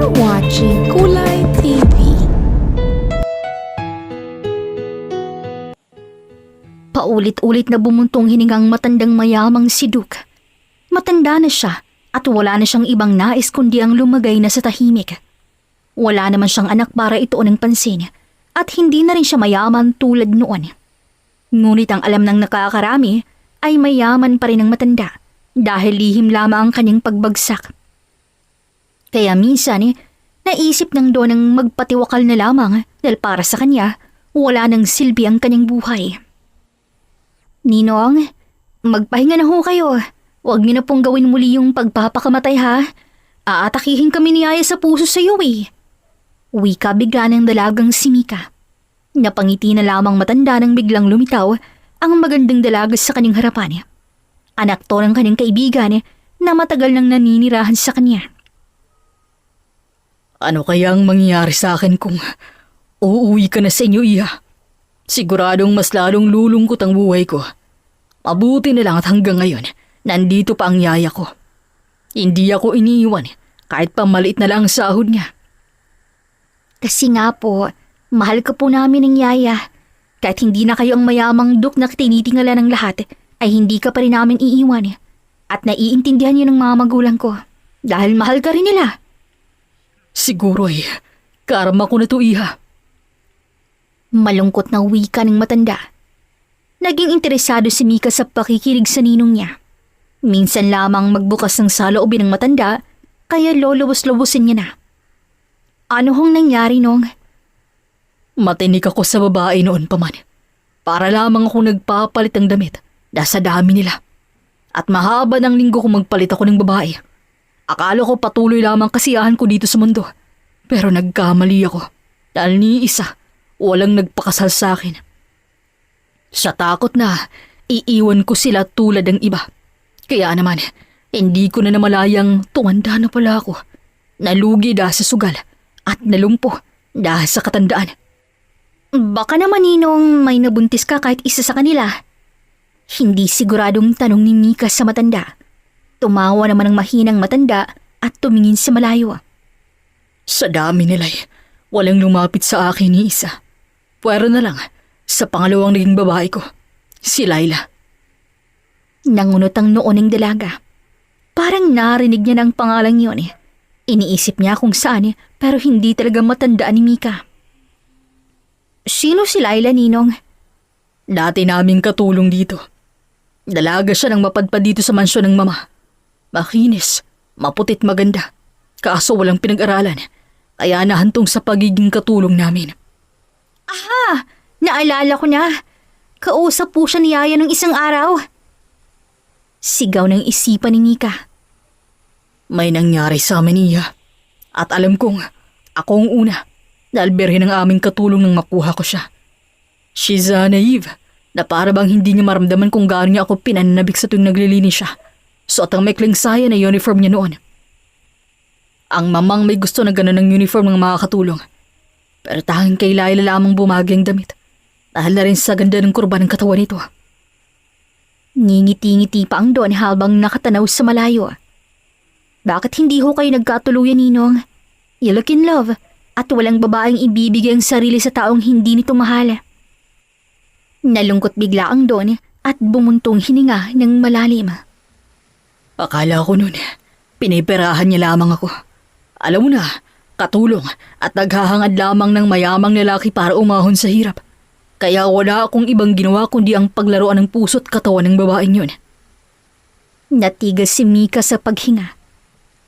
You're watching Kulay TV. Paulit-ulit na bumuntong hiningang matandang mayamang si Duke. Matanda na siya at wala na siyang ibang nais kundi ang lumagay na sa tahimik. Wala naman siyang anak para ituon ng pansin at hindi na rin siya mayaman tulad noon. Ngunit ang alam ng nakakarami ay mayaman pa rin ang matanda dahil lihim lamang ang kanyang pagbagsak. Kaya minsan naisip ng doon ang magpatiwakal na lamang dahil para sa kanya wala nang silbi ang kanyang buhay. Ninong, magpahinga na ho kayo. Huwag niyo na pong gawin muli yung pagpapakamatay ha. Aatakihin kami ni Yaya sa puso sa iyo eh. Wika bigla ng dalagang si Mika. Napangiti na lamang matanda nang biglang lumitaw ang magandang dalaga sa kanyang harapan. Anak to ng kanyang kaibigan na matagal nang naninirahan sa kanya. Ano kaya ang mangyayari sa akin kung uuwi ka na sa inyo, Iha? Siguradong mas lalong lulungkot ang buhay ko. Mabuti na lang at hanggang ngayon, nandito pa ang yaya ko. Hindi ako iniiwan kahit pa maliit na lang ang sahod niya. Kasi nga po, mahal ka po namin ng yaya. Kahit hindi na kayo ang mayamang Duke na tinitingala ng lahat, ay hindi ka pa rin namin iiwan. At naiintindihan niyo ng mga magulang ko. Dahil mahal ka rin nila. Siguro karma ko na to, Iha. Malungkot na wika ng matanda. Naging interesado si Mika sa pakikinig sa ninong niya. Minsan lamang magbukas ng saloobin ng matanda, kaya lolobos-lobosin niya na. Ano hong nangyari nung? Matinik ako sa babae noon pa man. Para lamang ako nagpapalit ng damit dahil sa dami nila. At mahaba ng linggo kung magpalit ako ng babae. Akala ko patuloy lamang kasiyahan ko dito sa mundo. Pero nagkamali ako dahil ni isa, walang nagpakasal sa akin. Sa takot na iiwan ko sila tulad ng iba. Kaya naman, hindi ko na namalayang tumanda na pala ako. Nalugi dahil sa sugal at nalumpo dahil sa katandaan. Baka naman ninong may nabuntis ka kahit isa sa kanila. Hindi siguradong tanong ni Mika sa matanda. Tumawa naman ang mahinang matanda at tumingin sa malayo. Sa dami nila walang lumapit sa akin ni isa. Pwera na lang sa pangalawang naging babae ko, si Laila. Nangunot ang noon ng dalaga. Parang narinig niya ng pangalang yun. Iniisip niya kung saan pero hindi talaga matandaan ni Mika. Sino si Laila, ninong? Dati naming katulong dito. Dalaga siya ng mapadpad dito sa mansyon ng mama. Makinis, maputit maganda. Kaso walang pinag-aralan. Kaya nahantong sa pagiging katulong namin. Aha! Naalala ko na. Kausap po siya ni Yaya ng isang araw. Sigaw ng isipan ni Mika. May nangyari sa amin, Iya. At alam kong ako ang una. Dahil berhin ang aming katulong nang makuha ko siya. She's naive. Na para bang hindi niya maramdaman kung gaano niya ako pinananabik sa tuwing naglilinis siya. Suot ang mekling saya na uniform niya noon. Ang mamang may gusto na gano'n ng uniform ng mga katulong. Pero tanging kay Laila lamang bumagi ang damit. Dahil na rin sa ganda ng kurban ng katawan nito. Ngingiti-ngiti pa ang doon habang nakatanaw sa malayo. Bakit hindi ho kayo nagkatuluyan, ninong? You look in love at walang babaeng ibibigay ang sarili sa taong hindi nito mahal. Nalungkot bigla ang doon at bumuntong hininga ng malalim. Akala ko noon, piniperahan niya lamang ako. Alam mo na, katulong at naghahangad lamang ng mayamang lalaki para umahon sa hirap. Kaya wala akong ibang ginawa kundi ang paglaruan ng puso't katawan ng babaeng yun. Natigas si Mika sa paghinga.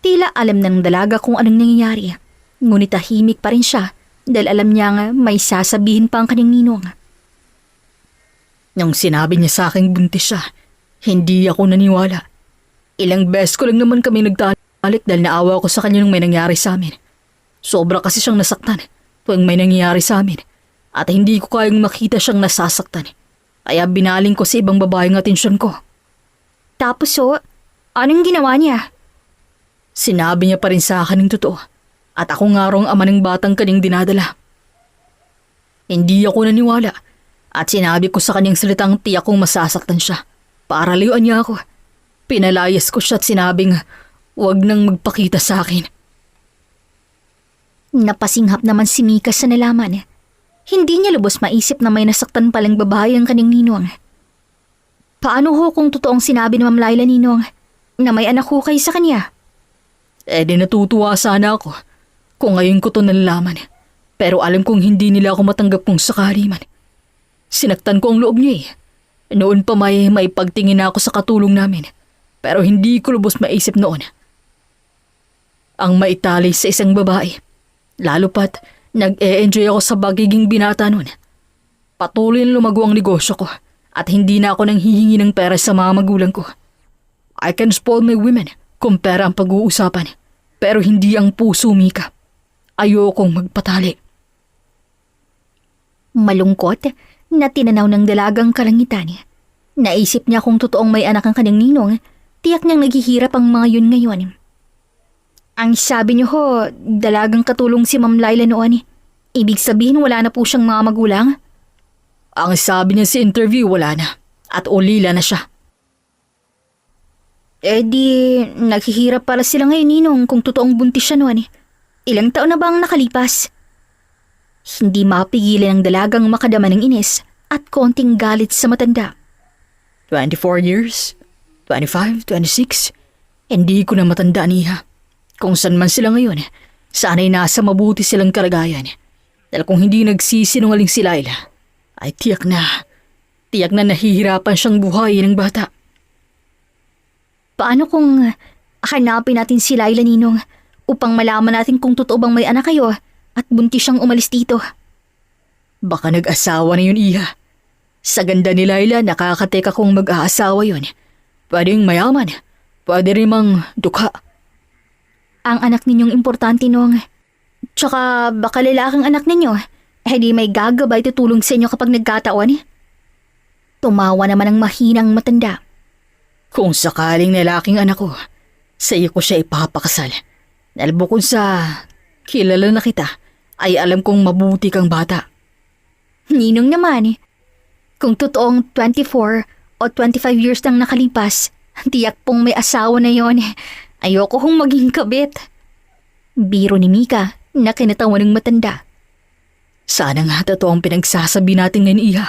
Tila alam ng dalaga kung anong nangyayari. Ngunit tahimik pa rin siya dahil alam niya may sasabihin pa ang kanyang ninong. Nung sinabi niya sa aking buntis siya, hindi ako naniwala. Ilang beses ko lang naman kami nagtalik dahil naawa ko sa kanya nung may nangyari sa amin. Sobra kasi siyang nasaktan tuwing may nangyayari sa amin at hindi ko kayang makita siyang nasasaktan. Kaya binaling ko sa ibang babae ang atensyon ko. Tapos anong ginawa niya? Sinabi niya pa rin sa akin ng totoo at ako nga raw ang ama ng batang kanyang dinadala. Hindi ako naniwala at sinabi ko sa kanyang salitang tiyak kong masasaktan siya. Para layuan niya ako. Pinalayas ko siya at sinabing huwag nang magpakita sa akin. Napasinghap naman si Mika sa nalaman. Hindi niya lubos maisip na may nasaktan palang babae ang kanyang ninong. Paano ho kung totoong sinabi ni Ma'am Laila, Ninong, na may anak ho kayo sa kanya? Di natutuwa sana ako kung ngayon ko to nalalaman. Pero alam kong hindi nila ako matanggap kung sakali man. Sinaktan ko ang loob niya eh. Noon pa may pagtingin na ako sa katulong namin. Pero hindi ko lubos maisip noon. Ang maitali sa isang babae. Lalo pat nag-e-enjoy ako sa pagiging binata noon. Patuloy na lumago ang negosyo ko at hindi na ako nang hihingi ng pera sa mga magulang ko. I can spoil my women kung pera ang pag-uusapan. Pero hindi ang puso, Mika. Ayokong magpatali. Malungkot na tinanaw ng dalagang kalangitan. Naisip niya kung totoong may anak ang kanyang ninong, tiyak niyang naghihirap ang mga yun ngayon. Ang sabi niyo ho, dalagang katulong si Ma'am Laila noon. Ibig sabihin wala na po siyang mga magulang? Ang sabi niya sa interview wala na at ulila na siya. Di, naghihirap para sila ngayon, Ninong, kung totoong buntis siya noon. Ilang taon na ba ang nakalipas? Hindi mapigilan ng dalagang makadama ng inis at konting galit sa matanda. 24 years? 25? 26? Hindi ko na matandaan, Iha. Kung saan man sila ngayon, sana'y nasa mabuti silang kalagayan. Dahil kung hindi nagsisinungaling si Laila, ay tiyak na nahihirapan siyang buhayin ng bata. Paano kung hanapin natin si Laila, Ninong, upang malaman natin kung totoo bang may anak kayo at buntis siyang umalis dito? Baka nag-asawa na yun, Iha. Sa ganda ni Laila, nakakateka kung mag-aasawa yun. Pwedeng mayaman, pwede rin mang dukha. Ang anak ninyong importante, Nong. Tsaka baka lalaking anak ninyo, di may gagabay tutulong sa inyo kapag nagkataon. Tumawa naman ang mahinang matanda. Kung sakaling lalaking anak ko, sa iyo ko siya ipapakasal. Dahil bukod sa kilala na kita, ay alam kong mabuti kang bata. Ninong naman, kung totoong 24 o 25 years nang nakalipas, tiyak pong may asawa na yon. Ayoko hong maging kabit. Biro ni Mika na kinatawa ng matanda. Sana nga totoo ang pinagsasabi natin ngayon, Iha.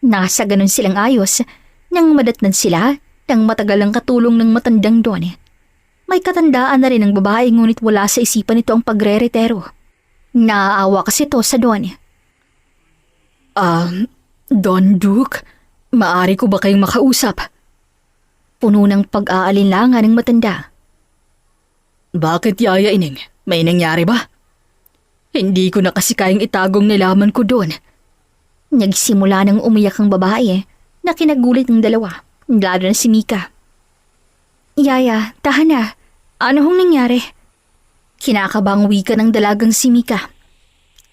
Nasa ganun silang ayos nang madatnan sila ng matagal ang katulong ng matandang doon. May katandaan na rin ang babae ngunit wala sa isipan nito ang pagre-retero. Naaawa kasi ito sa Don. Don Duke, maari ko ba kayong makausap? Puno ng pag-aalinlangan ng matanda. Bakit, Yaya Ining? May nangyari ba? Hindi ko na kasi kayang itagong nalaman ko doon. Nagsimula ng umiyak ang babae na kinagulit ng dalawa, lalo na si Mika. Yaya, tahan na. Ano hong nangyari? Kinakabang wika ng dalagang si Mika.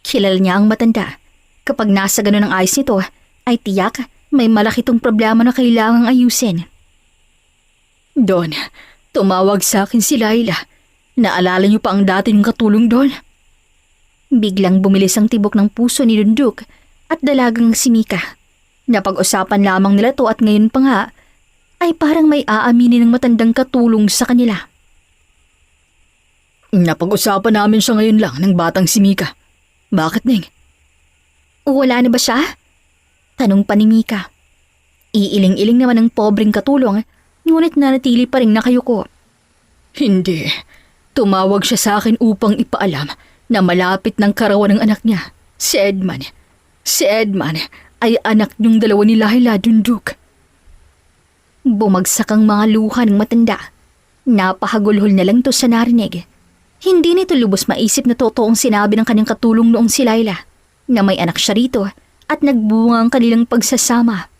Kilala niya ang matanda. Kapag nasa ganun ang ayos nito, ay tiyak may malaki tong problema na kailangang ayusin. Don, tumawag sa akin si Laila. Naalala niyo pa ang dati niyong katulong doon? Biglang bumilis ang tibok ng puso ni Don Duke at dalagang si Mika. Napag-usapan lamang nila to at ngayon pa nga, ay parang may aaminin ng matandang katulong sa kanila. Napag-usapan namin siya ngayon lang ng batang si Mika. Bakit, Ning? Wala na ba siya? Tanong pa ni Mika. Iiling-iling naman ng pobreng katulong, ngunit nanatili pa rin nakayuko. Hindi. Tumawag siya sa akin upang ipaalam na malapit ng karawan ng anak niya, si Edman. Si Edman ay anak niyong dalawa ni Laila, Dunduk. Bumagsak ang mga luha ng matanda. Napahagulhol na lang to sa narinig. Hindi nito lubos maisip na totoong sinabi ng kanyang katulong noong si Laila na may anak siya rito at nagbunga ang kanilang pagsasama.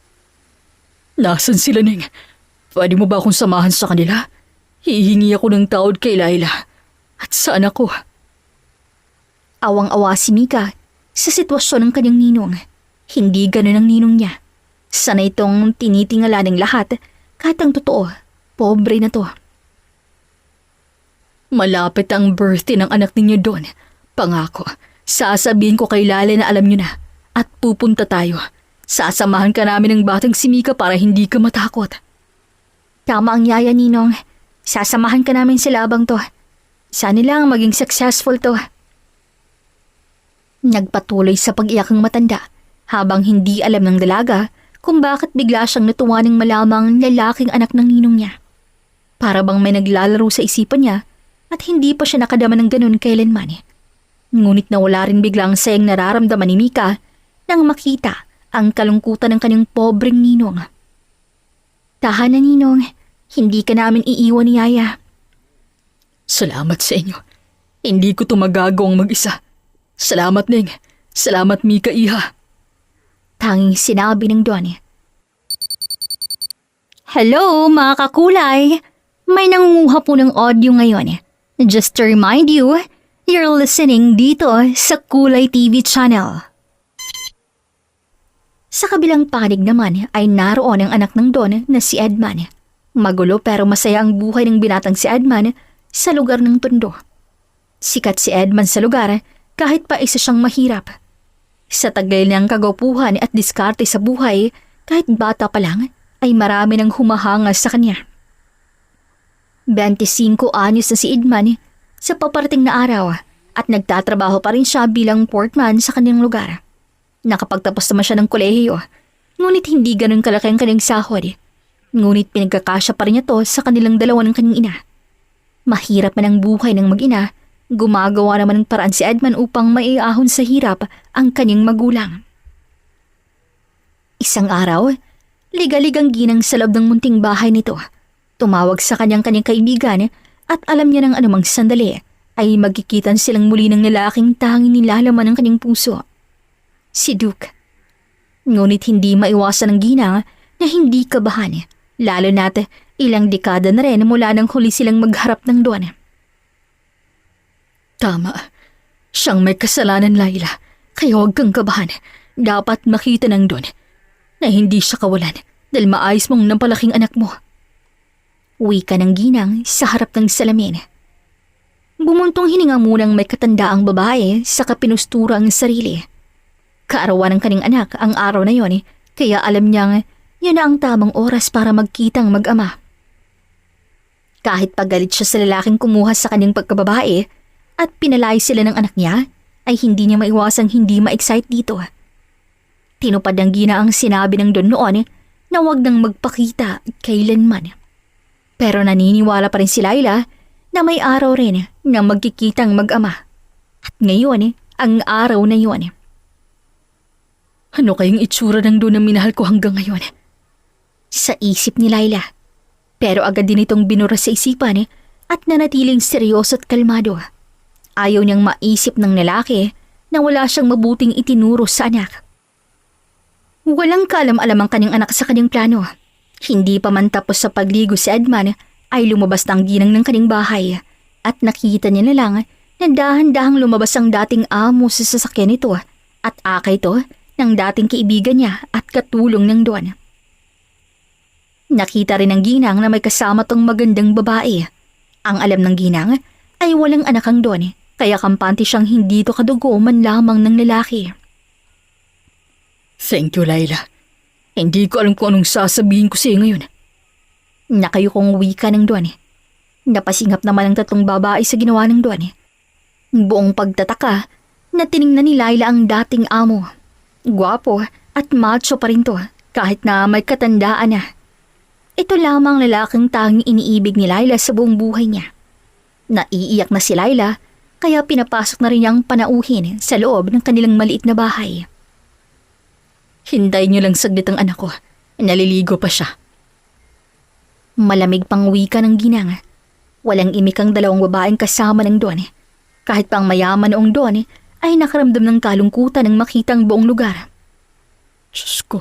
Nasaan sila, Ning? Pwede mo ba akong samahan sa kanila? Hihingi ako ng tawad kay Laila. At sa anak ko. Awang-awa si Mika sa sitwasyon ng kanyang ninong. Hindi ganun ang ninong niya. Sana itong tinitingala ng lahat kahit ang totoo, pobre na to. Malapit ang birthday ng anak ninyo doon. Pangako, sasabihin ko kay Lala na alam niyo na at pupunta tayo. Sasamahan ka namin ng batang si Mika para hindi ka matakot. Tama ang yaya, Ninong. Sasamahan ka namin sa labang to. Sana lang maging successful to. Nagpatuloy sa pag-iyak ang matanda habang hindi alam ng dalaga kung bakit bigla siyang natuwa ng malamang lalaking anak ng ninong niya. Para bang may naglalaro sa isipan niya at hindi pa siya nakadama ng ganun kailanman. Ngunit nawala rin biglang sayang nararamdaman ni Mika nang makita ang kalungkutan ng kanyang pobreng ninong. Tahanan, ninong. Hindi ka namin iiwan ni Yaya. Salamat sa inyo. Hindi ko ito magagawang mag-isa. Salamat, Neng. Salamat, Mika, iha. Tanging sinabi ng Don. Hello, mga kakulay! May nangunguha po ng audio ngayon. Just to remind you, you're listening dito sa Kulay TV channel. Sa kabilang panig naman ay naroon ang anak ng Don na si Edman. Magulo pero masaya ang buhay ng binatang si Edman sa lugar ng Tondo. Sikat si Edman sa lugar kahit pa isa siyang mahirap. Sa tagal niyang kagwapuhan at diskarte sa buhay, kahit bata pa lang, ay marami nang humahanga sa kanya. 25 anyos na si Edman sa paparating na araw at nagtatrabaho pa rin siya bilang portman sa kanyang lugar. Nakapagtapos naman siya ng kolehiyo, ngunit hindi ganun kalaki ang kanyang sahod. Ngunit pinagkakasya pa rin niya to sa kanilang dalawa ng kanyang ina. Mahirap man ang buhay ng mag-ina, gumagawa naman ng paraan si Edman upang maiahon sa hirap ang kanyang magulang. Isang araw, liga-ligang ginang sa loob ng munting bahay nito. Tumawag sa kanyang kaibigan at alam niya ng anumang sandali ay magkikitan silang muli ng lalaking tanging nilalaman ng kanyang puso. Si Duke. Ngunit hindi maiwasan ng ginang na hindi kabahan, lalo na't ilang dekada na rin mula nang huli silang magharap ng Don. Tama. Siyang may kasalanan, Laila. Kaya huwag kang kabahan. Dapat makita ng Don na hindi siya kawalan dahil maayos mong napalaking anak mo. Wika ng ginang sa harap ng salamin. Bumuntong hininga munang may katandaang babae sa kapinustura ang sarili. Kaarawan ng kanyang anak ang araw na yon, kaya alam niyang yun na ang tamang oras para magkitang mag-ama. Kahit pagalit siya sa lalaking kumuha sa kanyang pagkababae at pinalay sila ng anak niya, ay hindi niya maiwasang hindi ma-excite dito. Tinupad ng gina ang sinabi ng Don noon na huwag nang magpakita kailanman. Pero naniniwala pa rin si Laila na may araw rin na magkikitang mag-ama. At ngayon, ang araw na yun. Ano kayang itsura ng Don na minahal ko hanggang ngayon? Sa isip ni Laila. Pero agad din itong binura sa isipan at nanatiling seryoso at kalmado. Ayaw niyang maisip ng lalaki na wala siyang mabuting itinuro sa anak. Walang kaalam-alam ang kanyang anak sa kanyang plano. Hindi pa man tapos sa pagligo si Edman ay lumabas na ang ginang ng kanyang bahay at nakita niya na lang na dahan-dahang lumabas ang dating amo sa sasakyan nito at akay ito ng dating kaibigan niya at katulong ng Don. Nakita rin ng ginang na may kasama tong magandang babae. Ang alam ng ginang ay walang anak ang Don, kaya kampante siyang hindi to kadugo man lamang ng lalaki. Thank you, Laila. Hindi ko alam kung anong sasabihin ko sa iyo ngayon. Nakayukong wika ng Don. Napasingap naman ang tatlong babae sa ginawa ng Don. Buong pagtataka na tiningnan ni Laila ang dating amo. Gwapo at macho pa rin to kahit na may katandaan na. Ito lamang lalaking tanging iniibig ni Laila sa buong buhay niya. Naiiyak na si Laila kaya pinapasok na rin niyang panauhin sa loob ng kanilang maliit na bahay. Hintayin niyo lang saglit ang anak ko. Naliligo pa siya. Malamig pang wika ng ginang. Walang imik ang dalawang babaeng kasama ng Don. Kahit pang mayaman noong Don ay nakaramdam ng kalungkutan nang makita ang buong lugar. Diyos ko,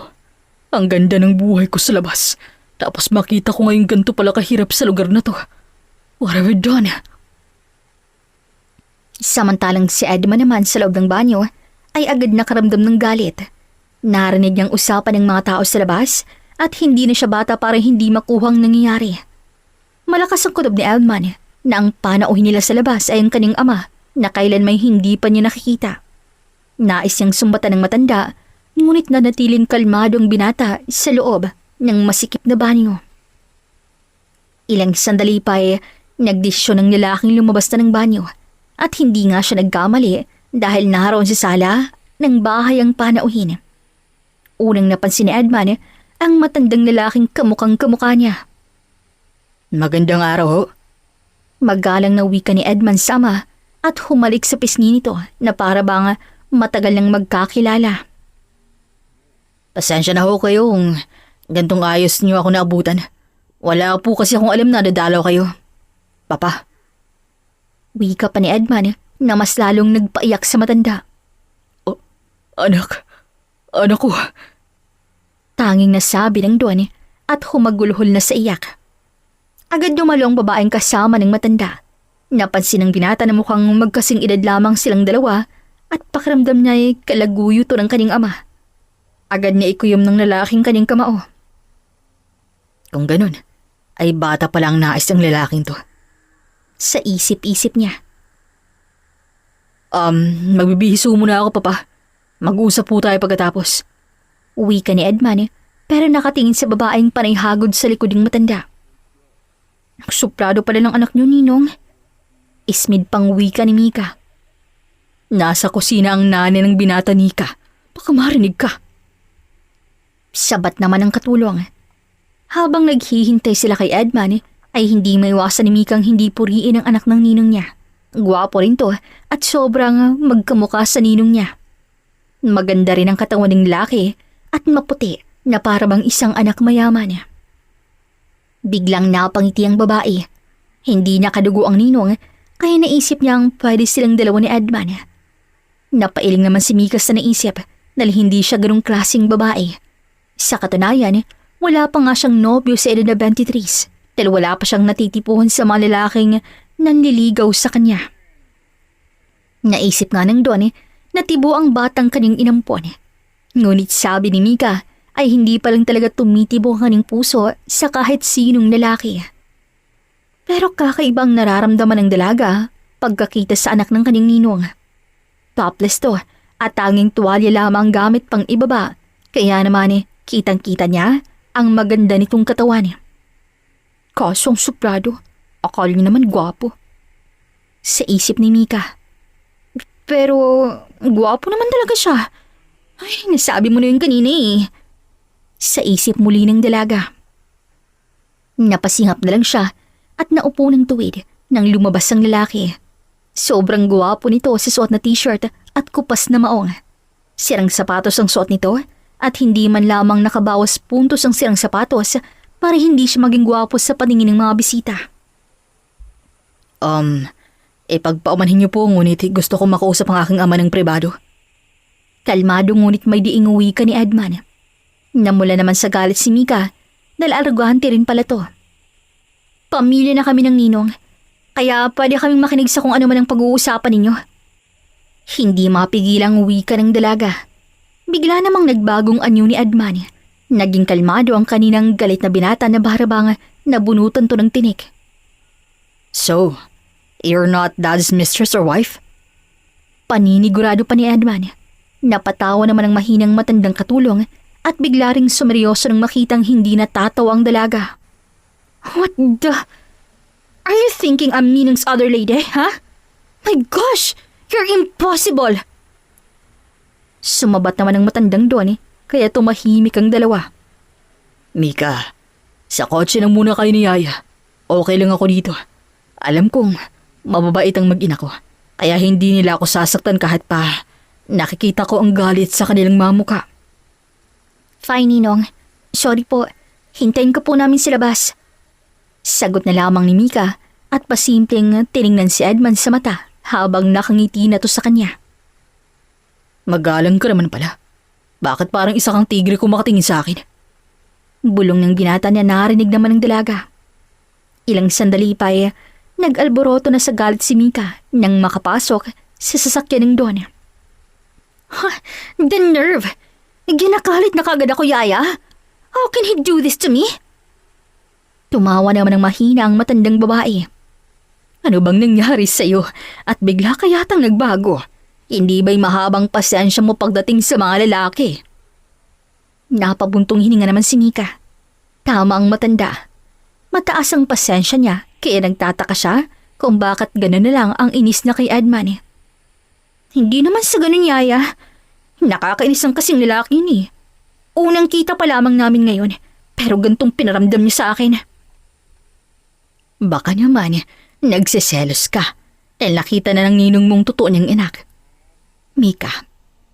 ang ganda ng buhay ko sa labas. Tapos makita ko ngayon ganito pala kahirap sa lugar na to. What have we done? Samantalang si Edman naman sa loob ng banyo ay agad nakaramdam ng galit. Narinig niyang usapan ng mga tao sa labas at hindi na siya bata para hindi makuhang nangyayari. Malakas ang kutob ni Edman na ang panauhin nila sa labas ay ang kanyang ama na kailan may hindi pa niya nakikita. Nais niyang sumbatan ng matanda, ngunit nanatiling kalmado ang binata sa loob ng masikip na banyo. Ilang sandali pa ay nagdesisyon ng lalaking lumabas na ng banyo at hindi nga siya nagkamali dahil naroon sa sala ng bahay ang panauhin. Unang napansin ni Edman ang matandang lalaking kamukhang kamukha niya. Magandang araw ho. Magalang na wika ni Edman sa ama at humalik sa pisngi nito na para bang matagal nang magkakilala. Pasensya na ho kayo kung gantong ayos niyo ako naabutan. Wala po kasi akong alam na dadalaw kayo. Papa. Wika pa ni Edman na mas lalong nagpaiyak sa matanda. Oh, anak ko. Tanging nasabi ng Don at humagulhol na sa iyak. Agad dumalo ang babaeng kasama ng matanda. Napansin ng binata na mukhang magkasing edad lamang silang dalawa at pakiramdam niya ay kalaguyo to ng kanyang ama. Agad niya ikuyom ng lalaking kanyang kamao. Kung ganun, ay bata pa lang nais ng lalaking to. Sa isip-isip niya. Magbibihiso muna ako, Papa. Mag-usap po tayo pagkatapos. Wika ni Edman pero nakatingin sa babaeng panay hagod sa likod ng matanda. Suplado pala ng anak niyo, Ninong. Ismid pang wika ni Mika. Nasa kusina ang nanay ng binata, Nika. Baka marinig ka. Sabat naman ang katulong. Habang naghihintay sila kay Edman ay hindi maiwasan ni Mikang hindi puriin ang anak ng ninong niya. Gwapo rin to at sobrang magkamukha sa ninong niya. Maganda rin ang katawan ng lalaki at maputi na parabang isang anak mayaman. Biglang napangiti ang babae. Hindi nakadugo ang ninong kaya naisip niyang pwede silang dalawa ni Edman. Napailing naman si Mika sa naisip dahil hindi siya ganong klaseng babae. Sa katunayan, wala pa nga siyang nobyo sa edad na 23 dahil wala pa siyang natitipuhan sa mga lalaking nanliligaw sa kanya. Naisip nga ng Don na tibo ang batang kanyang inampon. Ngunit sabi ni Mika ay hindi pa lang talaga tumitibo ang kanyang puso sa kahit sinong lalaki. Pero kakaibang nararamdaman ng dalaga pagkakita sa anak ng kanyang ninong. Topless to at tanging tuwalya lamang gamit pang ibaba kaya naman kitang-kita niya ang maganda nitong katawan. Kasong suplado, akala niya naman gwapo. Sa isip ni Mika. Pero gwapo naman talaga siya. Ay, nasabi mo na yun kanina Sa isip muli ng dalaga. Napasingap na lang siya at naupo ng tuwid nang lumabas ang lalaki. Sobrang gwapo nito sa suot na t-shirt at kupas na maong. Sirang sapatos ang suot nito at hindi man lamang nakabawas puntos ang sirang sapatos para hindi siya maging gwapo sa paningin ng mga bisita. Pagpaumanhin niyo po ngunit gusto ko makausap ang aking ama ng pribado. Kalmado ngunit may diinguwi ka ni Edman. Namula naman sa galit si Mika dahil arugante rin pala to. Pamilya na kami ng ninong, kaya pwede kaming makinig sa kung ano man ang pag-uusapan ninyo. Hindi mapigilang wika ng dalaga. Bigla namang nagbagong anyo ni Edman. Naging kalmado ang kaninang galit na binata na barabang nabunutan to ng tinik. So, you're not Dad's mistress or wife? Paninigurado pa ni Edman. Napatawa naman ang mahinang matandang katulong at bigla ring sumeryoso nang makitang hindi natatawa ang dalaga. What the? Are you thinking I'm Ninong's other lady, huh? My gosh! You're impossible! Sumabat naman ang matandang doon kaya tumahimik ang dalawa. Mika, sa kotse lang muna kayo ni Yaya. Okay lang ako dito. Alam kong mababait ang mag-ina ko, kaya hindi nila ako sasaktan kahit pa nakikita ko ang galit sa kanilang mga mukha. Fine, Ninong. Sorry po. Hintayin ko po namin si labas. Sagot na lamang ni Mika at pasimpleng tiningnan si Edman sa mata habang nakangiti na to sa kanya. Magalang ka naman pala. Bakit parang isa kang tigre kung makatingin sa akin? Bulong ng binata niya narinig naman ng dalaga. Ilang sandali pa nag-alboroto na sa galit si Mika nang makapasok sa sasakyan ng Don. The nerve! Ginakalit na kagad ako, Yaya. How can he do this to me? Tumawa naman ng mahina ang matandang babae. Ano bang nangyari sa'yo at bigla ka yatang nagbago? Hindi ba'y mahabang pasensya mo pagdating sa mga lalaki? Napabuntong hininga naman si Mika. Tama ang matanda. Mataas ang pasensya niya kaya nagtataka siya kung bakit gano'n na lang ang inis na kay Edman. Hindi naman sa ganun, Yaya. Nakakainis ang kasing lalaki yun eh. Unang kita pa lamang namin ngayon, pero gantong pinaramdam niya sa akin. Baka naman, nagsiselos ka dahil nakita na ng ninong mong totoo niyang anak. Mika,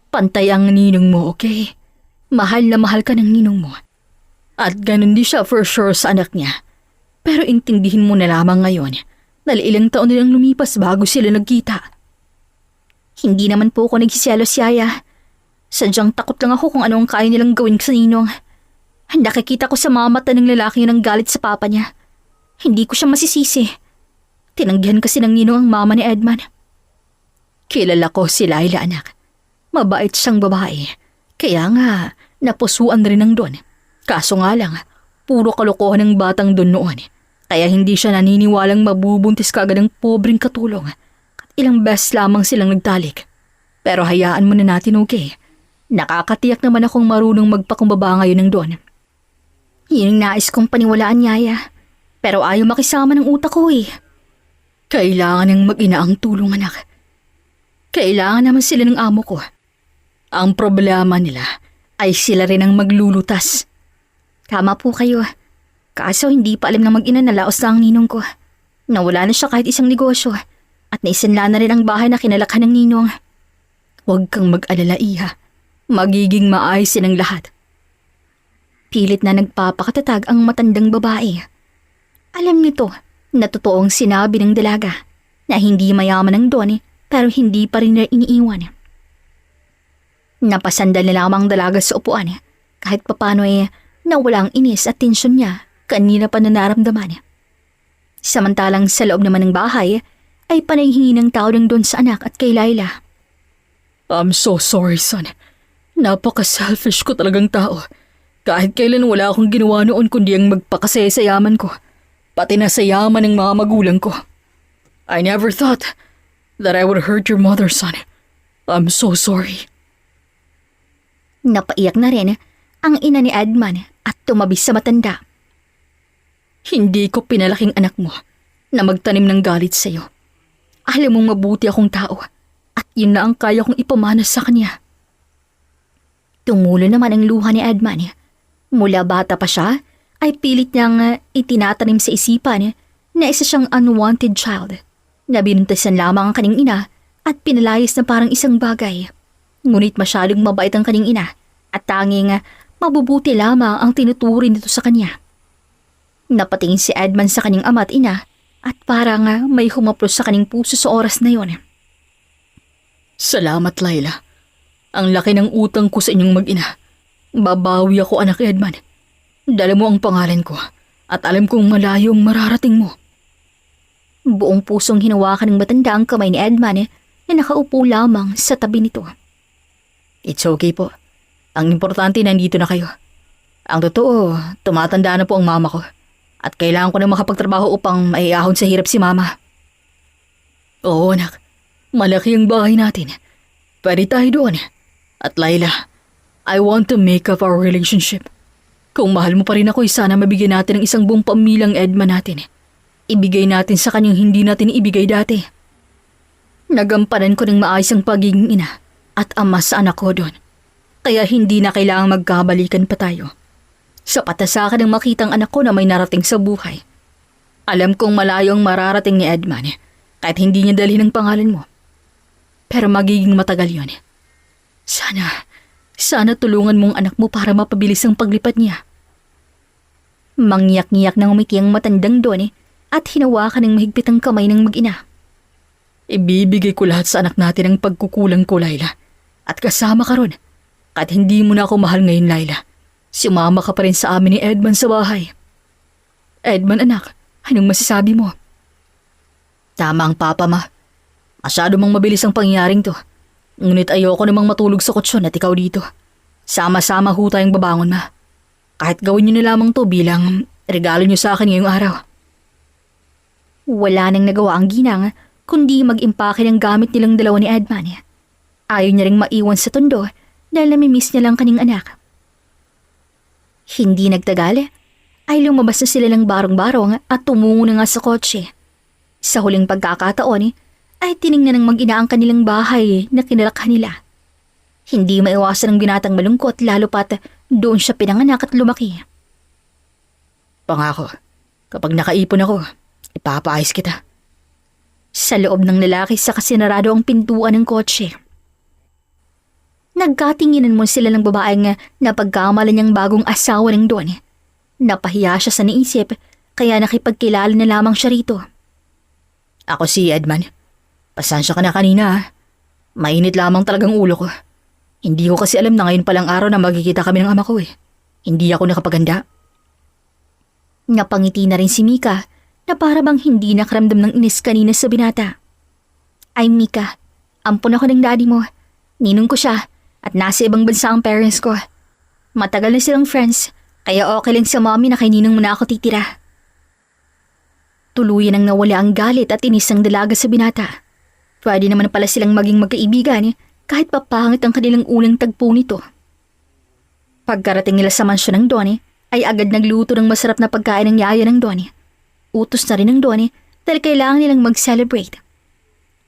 pantay ang ninong mo, okay? Mahal na mahal ka ng ninong mo. At ganun di siya for sure sa anak niya. Pero intindihin mo na lamang ngayon dahil ilang taon nilang lumipas bago sila nagkita. Hindi naman po ako nagsiselos, Yaya. Sadyang takot lang ako kung ano ang kaya nilang gawin sa ninong. Nakikita ko sa mga mata ng lalaki yun ang galit sa papa niya. Hindi ko siya masisisi. Tinanggihan kasi ng ninong ang mama ni Edman. Kilala ko si Laila, anak. Mabait siyang babae. Kaya nga, napusuan rin ng doon. Kaso nga lang, puro kalokohan ng batang doon noon. Kaya hindi siya naniniwalang mabubuntis kaagad ng pobreng katulong. At ilang beses lamang silang nagtalik. Pero hayaan mo na natin, okay? Nakakatiyak naman akong marunong magpakumbaba ngayon ng doon. Yun ang nais kong paniwalaan, Yaya. Pero ayaw makisama ng utak ko eh. Kailangan ng mag-ina ang tulong, anak. Kailangan naman sila ng amo ko. Ang problema nila ay sila rin ang maglulutas. Tama po kayo. Kaso hindi pa alam ng mag-ina na laos na ang ninong ko. Nawala na siya kahit isang negosyo. At naisanla na rin ang bahay na kinalakhan ng ninong. Huwag kang mag-alala, Iha. Magiging maayos silang lahat. Pilit na nagpapakatatag ang matandang babae. Alam nito na totoong sinabi ng dalaga na hindi mayaman ang Donnie pero hindi pa rin niya iniiwan. Napasandal na lamang dalaga sa upuan kahit papano nawala ang inis at tensyon niya kanina pa na naramdaman. Samantalang sa loob naman ng bahay ay panayhingi ng tawag doon sa anak at kay Laila. I'm so sorry, son. Napaka-selfish ko talagang tao. Kahit kailan wala akong ginawa noon kundi ang magpakasaya sa yaman ko. Pati na sa yaman ng mga magulang ko. I never thought that I would hurt your mother, son. I'm so sorry. Napaiyak na rin ang ina ni Edman at tumabi sa matanda. Hindi ko pinalaking anak mo na magtanim ng galit sa'yo. Alam mong mabuti akong tao at yun na ang kaya kong ipamana sa kanya. Tumulo naman ang luha ni Edman. Mula bata pa siya, ay pilit niyang itinatanim sa isipan na isa siyang unwanted child. Na binuntisan lamang ang kaning ina at pinalayas na parang isang bagay. Ngunit masyadong mabait ang kaning ina at tanging mabubuti lamang ang tinuturing nito sa kanya. Napatingin si Edman sa kanyang ama at ina at parang may humaplos sa kanyang puso sa oras na yon. Salamat, Laila. Ang laki ng utang ko sa inyong mag-ina. Babawi ako, anak Edman. Dala mo ang pangalan ko at alam kong malayo ang mararating mo. Buong pusong hinawakan ng matanda ang kamay ni Edman na nakaupo lamang sa tabi nito. It's okay po. Ang importante nandito na kayo. Ang totoo, tumatanda na po ang mama ko at kailangan ko na makapagtrabaho upang maiahon sa hirap si mama. Oo, anak. Malaki ang bahay natin. Pwede tayo doon. At Laila, I want to make up our relationship. Kung mahal mo pa rin ako, sana mabigyan natin ng isang buong pamilyang Edman natin. Ibigay natin sa kanyang hindi natin ibigay dati. Nagampanan ko ng maayos ang pagiging ina at ama sa anak ko doon. Kaya hindi na kailangang magkabalikan pa tayo. Sapat na sa akin ang makitang anak ko na may narating sa buhay. Alam kong malayo ang mararating ni Edman kahit hindi niya dalhin ang pangalan mo. Pero magiging matagal yun. Sana tulungan mong anak mo para mapabilis ang paglipat niya. Mangyak-ngiyak ng umiti ang matandang doon at hinawakan ng mahigpit ang kamay ng mag-ina. Ibibigay ko lahat sa anak natin ang pagkukulang ko, Laila. At kasama ka ron. Kahit hindi mo na ako mahal ngayon, Laila. Sumama ka pa rin sa amin ni Edman sa bahay. Edman, anak, anong masasabi mo? Tama ang papa, ma. Masyado mang mabilis ang pangyayaring to. Ngunit ayoko namang matulog sa kutsyon at ikaw dito. Sama-sama ho tayong babangon, ma. Kahit gawin niyo na lamang to bilang regalo niyo sa akin ngayong araw. Wala nang nagawa ang ginang kundi mag-impake ng gamit nilang dalawa ni Edman. Ayaw niya ring maiwan sa tondo dahil namimiss niya lang kaning anak. Hindi nagtagal ay lumabas na sila ng barong-barong at tumungo na nga sa kotse. Sa huling pagkakataon ay tiningnan ng mag-ina ang kanilang bahay na kinalakhan nila. Hindi maiwasan ng binatang malungkot lalo pat doon siya pinanganak at lumaki. Pangako, kapag nakaipon ako, ipapaayos kita. Sa loob ng lalaki sa kasinarado ang pintuan ng kotse. Nagkatinginan mo sila ng babaeng napagkamalan niyang bagong asawa ng Don. Napahiya siya sa naisip kaya nakipagkilala na lamang siya rito. Ako si Edman. Pasensya ka na kanina ha. Mainit lamang talagang ulo ko. Hindi ko kasi alam na ngayon palang araw na magkikita kami ng ama ko eh. Hindi ako nakapaganda. Napangiti na rin si Mika na para bang hindi nakaramdam ng inis kanina sa binata. Ay Mika, ampun ako ng daddy mo. Ninong ko siya at nasa ibang bansa ang parents ko. Matagal na silang friends kaya okay lang sa mommy na kay ninong mo na ako titira. Tuluyan ang nawala ang galit at inis ng dalaga sa binata. Pwede naman pala silang maging magkaibigan kahit papangit ang kanilang unang tagpo nito. Pagkarating nila sa mansyon ng Donnie, ay agad nagluto ng masarap na pagkain ng yaya ng Donnie. Utos na rin ng Donnie dahil kailangan nilang mag-celebrate.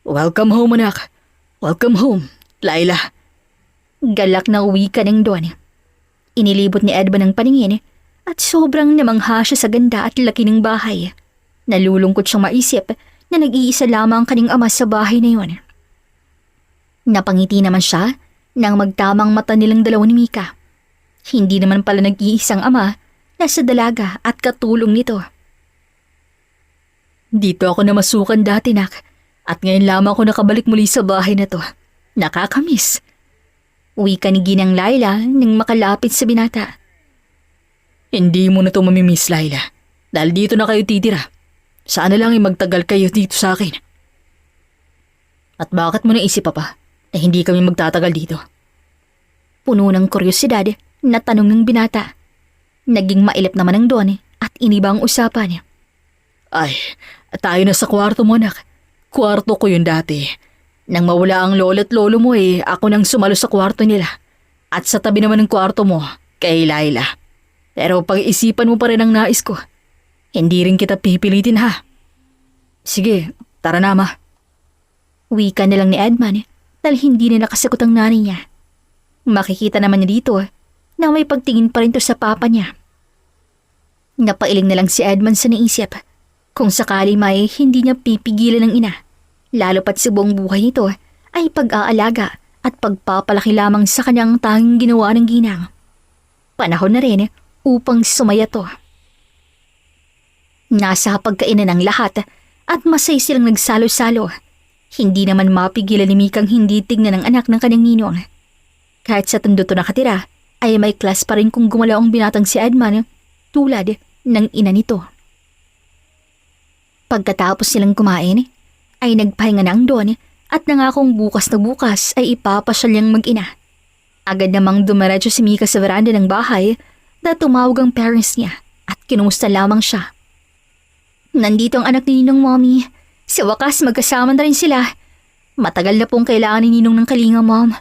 Welcome home anak. Welcome home, Laila. Galak na wika ng Donnie. Inilibot ni Edban ang paningin at sobrang namangha siya sa ganda at laki ng bahay. Nalulungkot siyang maisip na nag-iisa lamang ang kanyang ama sa bahay na yun. Napangiti naman siya nang magtamang mata nilang dalawa ni Mika. Hindi naman pala nag-iisang ama na sa dalaga at katulong nito. Dito ako namasukan dati nak at ngayon lamang ako nakabalik muli sa bahay na to. Nakakamiss. Wika ni Ginang Laila nang makalapit sa binata. Hindi mo na to mamimiss Laila dahil dito na kayo titira. Sana lang magtagal kayo dito sa akin. At bakit mo naisip pa na hindi kami magtatagal dito? Puno ng kuryosidad na tanong ng binata. Naging mailap naman ang Don at iniba ang usapan. Ay, tayo na sa kwarto mo anak. Kwarto ko yun dati. Nang mawala ang lolo at lolo mo ako nang sumalo sa kwarto nila. At sa tabi naman ng kwarto mo, kay Laila. Pero pag-isipan mo pa rin ang nais ko. Hindi rin kita pipilitin ha. Sige, tara na ma. Wika na lang ni Edman dahil hindi na nakasagot ang nanay niya. Makikita naman niya dito na may pagtingin pa rin to sa papa niya. Napailing na lang si Edman sa naisip kung sakali may hindi niya pipigilan ng ina. Lalo pat sa buong buhay nito ay pag-aalaga at pagpapalaki lamang sa kanyang tanging ginawa ng ginang. Panahon na rin upang sumaya to. Nasa pagkainan ng lahat at masay silang nagsalo-salo. Hindi naman mapigilan ni Mikang hindi tignan ng anak ng kanyang ninong. Kahit sa tondo to nakatira, ay may class pa rin kung gumalaw ang binatang si Edman tulad ng ina nito. Pagkatapos nilang kumain, ay nagpahinga na ang Don at nangakong bukas na bukas ay ipapasyal niyang mag-ina. Agad namang dumiretso si Mika sa veranda ng bahay na tumawag ang parents niya at kinumusta lamang siya. Nandito ang anak ni Ninong Mommy. Sa wakas magkasama na rin sila. Matagal na pong kailangan ni Ninong ng kalinga, Mom.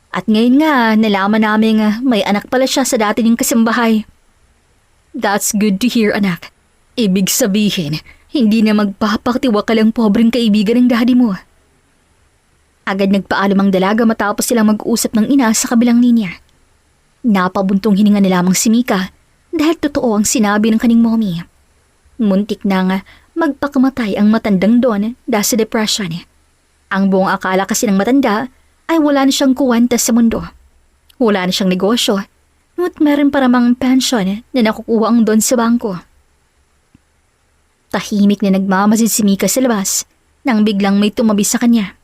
At ngayon nga, nalaman namin may anak pala siya sa dati niyang kasambahay. That's good to hear, anak. Ibig sabihin, hindi na magpapaktiwakal ang pobreng kaibigan ng daddy mo. Agad nagpaalam ang dalaga matapos silang mag-usap ng ina sa kabilang linya. Napabuntong hininga na lamang si Mika dahil totoo ang sinabi ng kaning mommy. Muntik na nga magpakamatay ang matandang Don dahil sa depression. Ang buong akala kasi ng matanda ay wala na siyang kuwenta sa mundo. Wala na siyang negosyo, ngunit meron pa ramang pension na nakukuha ang Don sa bangko. Tahimik na nagmamasid si Mika sa labas nang biglang may tumabi sa kanya.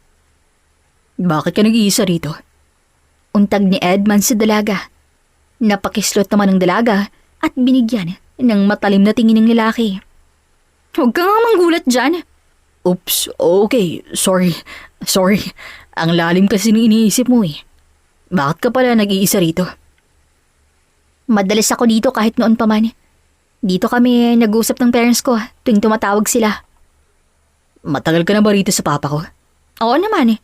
Bakit ka nag-iisa rito? Untag ni Edman sa dalaga. Napakislot naman ng dalaga at binigyan ng matalim na tingin ng lalaki. Huwag ka nga manggulat dyan. Oops, okay. Sorry. Ang lalim kasi ng iniisip mo Bakit ka pala nag-iisa rito? Madalas ako dito kahit noon pa man. Dito kami nag-usap ng parents ko tuwing tumatawag sila. Matagal ka na ba rito sa papa ko? Oo naman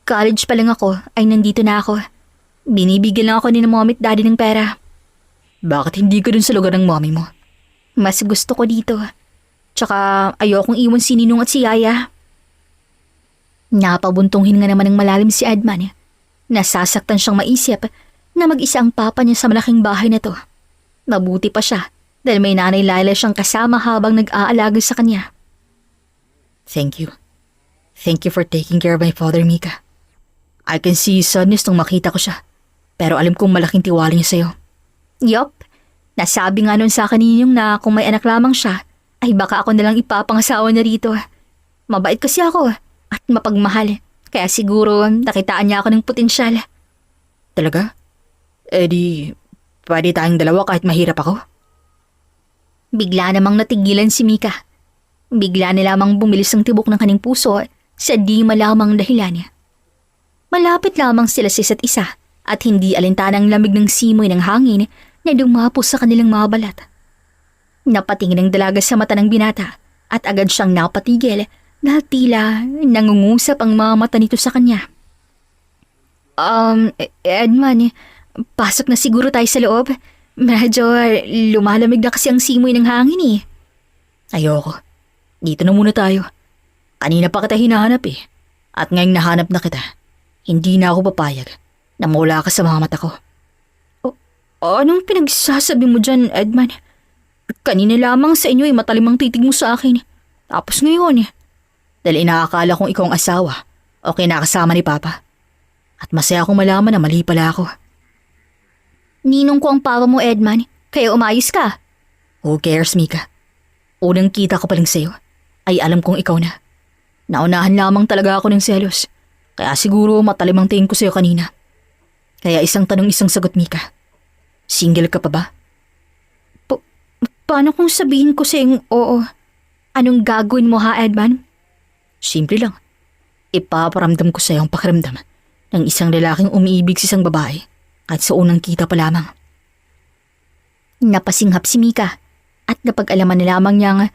College pa lang ako ay nandito na ako. Binibigyan lang ako ni mommy at daddy ng pera. Bakit hindi ka dun sa lugar ng mommy mo? Mas gusto ko dito. Tsaka ayokong iwan si Ninong at si Yaya. Napabuntong hinga naman ng malalim si Edman. Nasasaktan siyang maisip na mag-isa ang papa niya sa malaking bahay na to. Mabuti pa siya dahil may nanay Laila siyang kasama habang nag-aalaga sa kanya. Thank you. Thank you for taking care of my father, Mika. I can see his sadness nung makita ko siya. Pero alam kong malaking tiwala niya sa'yo. Yup, nasabi nga nun sa akin ninyong na kung may anak lamang siya, ay baka ako nalang ipapangasawa na rito. Mabait kasi ako at mapagmahal. Kaya siguro nakitaan niya ako ng potensyal. Talaga? Eh di, pwede tayong dalawa kahit mahirap ako? Bigla namang natigilan si Mika. Bigla na lamang bumilis ang tibok ng kanyang puso sa di malamang dahilan. Malapit lamang sila sa isa't isa at hindi alintanang lamig ng simoy ng hangin na dumapos sa kanilang mga balat. Napatingin ang dalaga sa mata ng binata at agad siyang napatigil dahil tila nangungusap ang mga mata nito sa kanya. Edman, pasok na siguro tayo sa loob. Medyo lumalamig na kasi ang simoy ng hangin eh. Ayoko. Dito na muna tayo. Kanina pa kita hinahanap eh. At ngayong nahanap na kita, hindi na ako papayag na mawala ka sa mga mata ko. Anong pinagsasabi mo dyan, Edman? Kanina lamang sa inyo ay matalimang titig mo sa akin. Tapos ngayon Dahil inaakala kong ikaw ang asawa o kinakasama ni Papa. At masaya akong malaman na mali pala ako. Ninong ko ang papa mo, Edman. Kaya umayos ka. Who cares, Mika? Unang kita ko pa lang sa'yo ay alam kong ikaw na. Naunahan lamang talaga ako ng selos. Kaya siguro matalimang tingin ko sa'yo kanina. Kaya isang tanong isang sagot, Mika. Single ka pa ba? Paano kung sabihin ko sa'yong oo? Anong gagawin mo ha, Edman? Simple lang. Ipaparamdam ko sa'yo ang pakiramdam ng isang lalaking umiibig sa isang babae kahit sa unang kita pa lamang. Napasinghap si Mika at napag-alaman na lamang niyang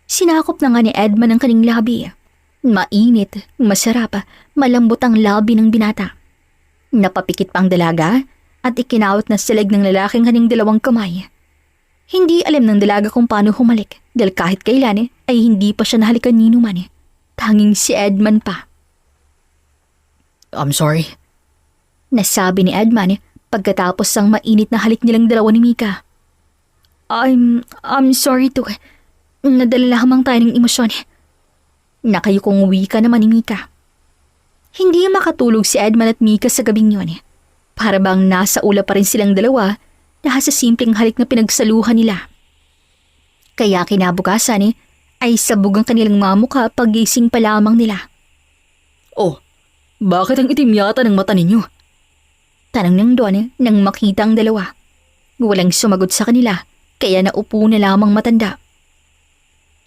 sinakop na nga ni Edman ang kaning labi. Mainit, masarap, malambot ang labi ng binata. Napapikit pa ang dalaga at ikinawat na sa leg ng lalaking kaning dalawang kamay. Hindi alam ng dalaga kung paano humalik dahil kahit kailan ay hindi pa siya nahalikan ni Numan. Tanging si Edman pa. I'm sorry. Nasabi ni Edman pagkatapos ang mainit na halik nilang dalawa ni Mika. I'm sorry too. Nadala lamang tayo ng emosyon. Nakayukong wika naman ni Mika. Hindi makatulog si Edman at Mika sa gabing yun. Para bang nasa ula pa rin silang dalawa dahil sa simpleng halik na pinagsaluhan nila. Kaya kinabukasan ay sabog ang kanilang mga mukha pagising pa lamang nila. Oh, bakit ang itim yata ng mata ninyo? Tanong ng Don nang makita ang dalawa. Walang sumagot sa kanila kaya naupo na lamang matanda.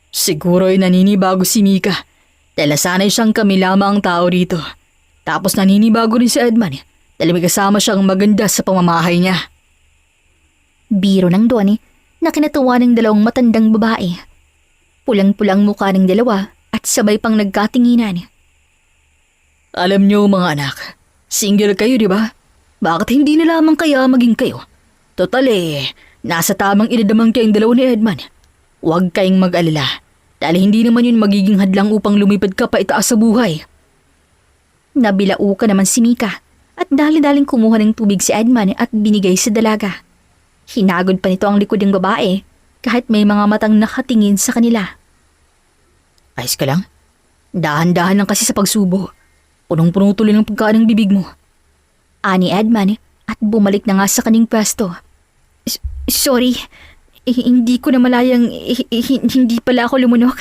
Siguro ay naninibago si Mika dahil nasanay siyang kami lamang ang tao rito. Tapos naninibago rin si Edman dahil may kasama siyang maganda sa pamamahay niya. Biro ng Don na kinatuwa ng dalawang matandang babae. Pulang-pulang mukha ng dalawa at sabay pang nagkatinginan. Alam niyo mga anak, single kayo di ba? Bakit hindi na lamang kaya maging kayo? Total nasa tamang idadamang kayong dalawa ni Edman. Huwag kayong mag-alala dahil hindi naman yun magiging hadlang upang lumipad ka pa itaas sa buhay. Nabilauka naman si Mika at dali-daling kumuha ng tubig si Edman at binigay sa dalaga. Hinagod pa nito ang likod ng babae kahit may mga matang nakatingin sa kanila. Ayos ka lang? Dahan-dahan lang kasi sa pagsubo. Punong-puno tuloy ng pagkaan ng bibig mo. Ani Edman at bumalik na nga sa kaning pwesto. Sorry, hindi ko na malayang hindi pala ako lumunok.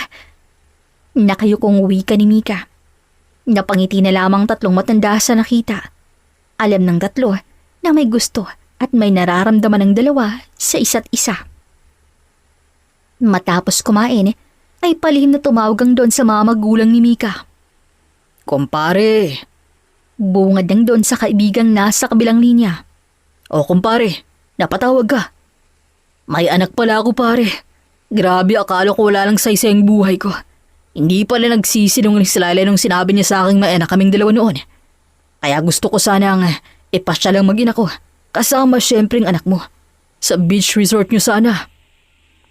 Nakayukong wika ni Mika. Napangiti na lamang tatlong matanda sa nakita. Alam ng tatlo na may gusto at may nararamdaman ng dalawa sa isa't isa. Matapos kumain, ay palihim na tumawag ang Don sa mga magulang ni Mika. Kumpare! Bungad ng Don sa kaibigang nasa kabilang linya. O kumpare, napatawag ka. May anak pala ako pare. Grabe, akala ko wala lang saysay ang buhay ko. Hindi pala nagsisinungaling si Laila nung sinabi niya sa akin may anak kaming dalawa noon. Kaya gusto ko sanang ipasya lang mag-ina ko. Kasama syempre ang anak mo. Sa beach resort niyo sana.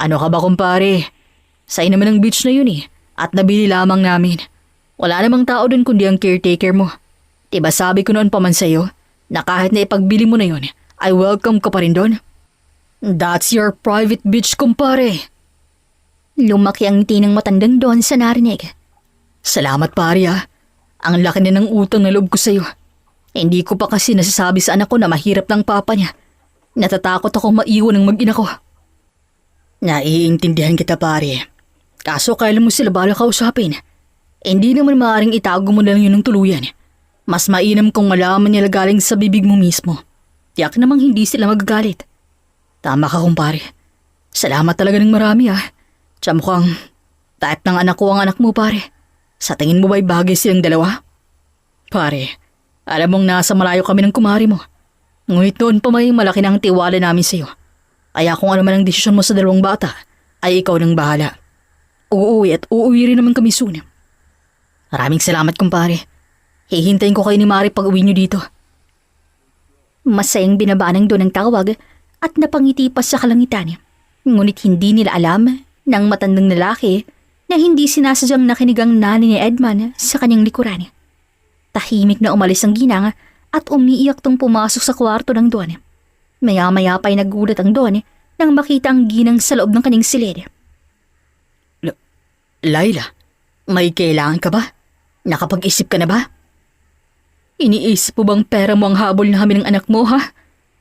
Ano ka ba kumpare? Sa'yo naman ang beach na yun at nabili lamang namin. Wala namang tao dun kundi ang caretaker mo. Diba sabi ko noon pa man sa'yo na kahit na ipagbili mo na yun, ay welcome ka pa rin doon? That's your private beach, kumpare. Lumaki ang ngiti ng matandang Don sa narinig. Salamat pare ah. Ang laki na ng utang na loob ko sa'yo. Hindi ko pa kasi nasasabi sa anak ko na mahirap ng papa niya. Natatakot ako maiwan ng mag-ina ko. Naiintindihan kita pare. Kaso kailan mo sila bala kausapin? Hindi naman maaaring itago mo na lang yun ng tuluyan. Mas mainam kung malaman nila galing sa bibig mo mismo. Tiyak namang hindi sila magagalit. Tama ka kumpare. Salamat talaga ng marami ah. Tiyan mukhang type ng anak ko ang anak mo pare. Sa tingin mo ba'y bagay silang dalawa? Pare, alam mong nasa malayo kami ng kumari mo. Ngunit noon pa may malaki na ang tiwala namin sa'yo. Kaya kung ano man ang desisyon mo sa dalawang bata, ay ikaw nang bahala. Uuwi at uuwi rin naman kami soon. Maraming salamat kumpare. Hihintayin ko kayo ni Mari pag uwi niyo dito. Masayang binabaan ng Don ang tawag at napangiti pa sa kalangitan. Ngunit hindi nila alam ng matandang lalaki na hindi sinasadyang nakinig ang nanay ni Edman sa kanyang likuran. Tahimik na umalis ang ginang at umiiyak tong pumasok sa kwarto ng Don. Maya-maya pa'y nagulat ang Don nang makita ang ginang sa loob ng kanyang silid. Laila, may kailangan ka ba? Nakapag-isip ka na ba? Iniisip mo bang pera mo ang habol namin ng anak mo ha?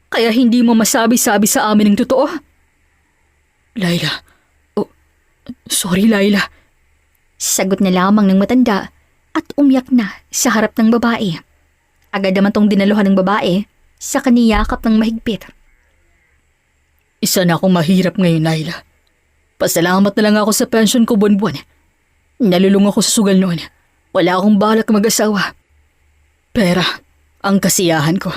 Kaya hindi mo masabi-sabi sa amin ng totoo? Laila, oh, sorry Laila. Sagot na lamang ng matanda at umiyak na sa harap ng babae. Agad naman tong dinaluhan ng babae sa kaniyakap ng mahigpit. Isa na akong mahirap ngayon, Laila. Pasalamat na lang ako sa pension ko buwan-buwan. Nalulung ako sa sugal noon. Wala akong balak mag-asawa. Pera, ang kasiyahan ko.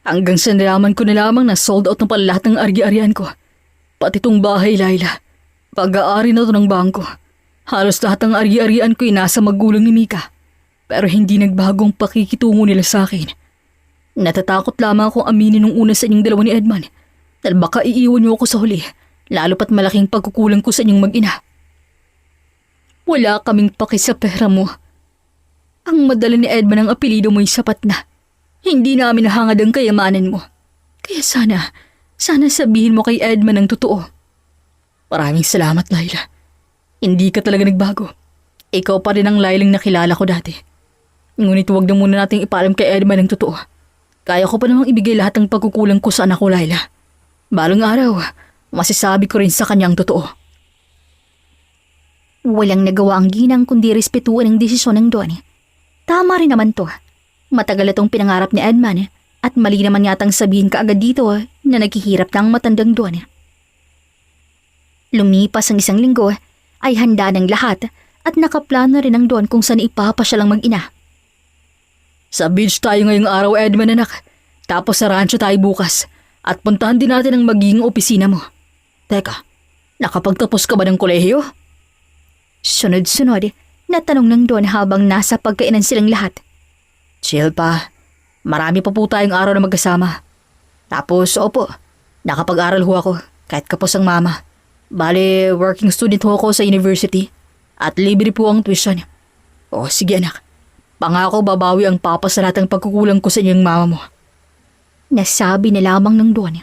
Hanggang sa nalaman ko na lamang na sold out na pala lahat ng argi-arian ko. Pati tong bahay, Laila. Pag-aari na to ng bangko. Halos lahat ng argi-arian ko ay nasa magulang ni Mika. Pero hindi nagbagong pakikitungo nila sa akin. Natatakot lamang akong aminin nung una sa inyong dalawa ni Edman. Dahil baka iiwan niyo ako sa huli. Lalo pat malaking pagkukulang ko sa inyong mag-ina. Wala kaming paki sa pera mo. Ang madala ni Edman ang apelido mo'y sapat na. Hindi namin nahangad ang kayamanan mo. Kaya sana sabihin mo kay Edman ang totoo. Maraming salamat, Laila. Hindi ka talaga nagbago. Ikaw pa rin ang Lailang nakilala ko dati. Ngunit huwag na muna nating ipaalam kay Edman ang totoo. Kaya ko pa namang ibigay lahat ng pagkukulang ko sa anak ko, Laila. Balong araw, masasabi ko rin sa kanya ang totoo. Walang nagawa ang ginang kundi respetuan ang desisyon ng Don. Tama rin naman to. Matagal itong pinangarap ni Edman at mali naman yatang sabihin kaagad dito na naghihirap ng matandang Don. Lumipas ang 1 linggo ay handa ng lahat at nakaplano rin ang Don kung saan ipapasya lang mag-ina. Sa beach tayo ngayong araw, Edman anak. Tapos sa rancho tayo bukas. At puntahan din natin ang magiging opisina mo. Teka, nakapagtapos ka ba ng kolehiyo? Sunod-sunod na tanong ng Don habang nasa pagkainan silang lahat. Chill pa. Marami pa po tayong araw na magkasama. Tapos, opo, nakapag-aral ho ako kahit kapos ang mama. Bale, working student ho ako sa university at libre po ang tuition. O sige anak, pangako babawi ang papa sa lahat ng pagkukulang ko sa inyong mama mo. Nasabi na lamang ng Don.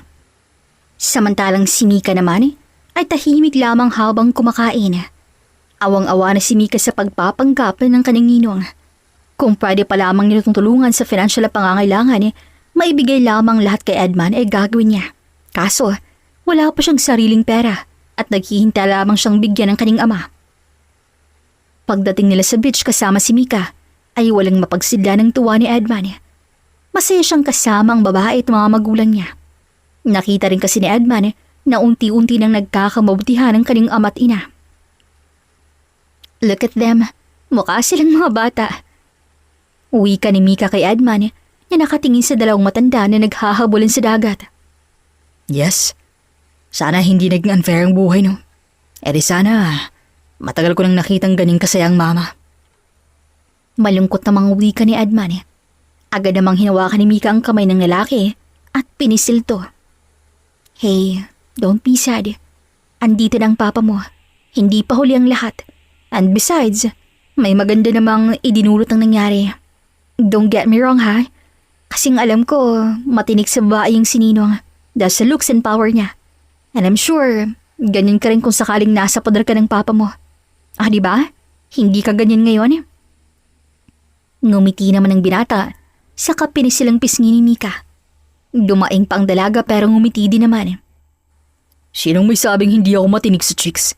Samantalang si Mika naman ay tahimik lamang habang kumakain. Awang-awa na si Mika sa pagpapanggap ng kanyang ninong. Kung pwede pa lamang nitong tulungan sa financial na pangangailangan, maibigay lamang lahat kay Edman ay gagawin niya. Kaso, wala pa siyang sariling pera at naghihintay lamang siyang bigyan ng kanyang ama. Pagdating nila sa beach kasama si Mika, ay walang mapagsidla ng tuwa ni Edman. Masaya siyang kasama ang babae at mga magulang niya. Nakita rin kasi ni Edman na unti-unti nang nagkakamabutihan ng kanyang ama't ina. Look at them. Mukha silang mga bata. Uwi ka ni Mika kay Edman na nakatingin sa dalawang matanda na naghahabulan sa dagat. Yes. Sana hindi naging unfair ang buhay, no? E di sana, matagal ko nang nakitang ganing kasayang mama. Malungkot namang uwi ka ni Edman. Agad namang hinawakan ni Mika ang kamay ng lalaki at pinisil to. Hey, don't be sad. Andito na ang papa mo. Hindi pa huli ang lahat. And besides, May maganda namang idinulot ng nangyari. Don't get me wrong ha. Kasing alam ko, matinik sa babae yung si Ninong dahil sa looks and power niya. And I'm sure, ganyan ka rin kung sakaling nasa poder ka ng papa mo. Ah, di ba? Hindi ka ganyan ngayon. Ngumiti naman ang binata, saka pinisilang pisngi ni Mika. Dumaing pa ang dalaga pero ngumiti din naman. Sinong may sabing hindi ako matinik sa chicks?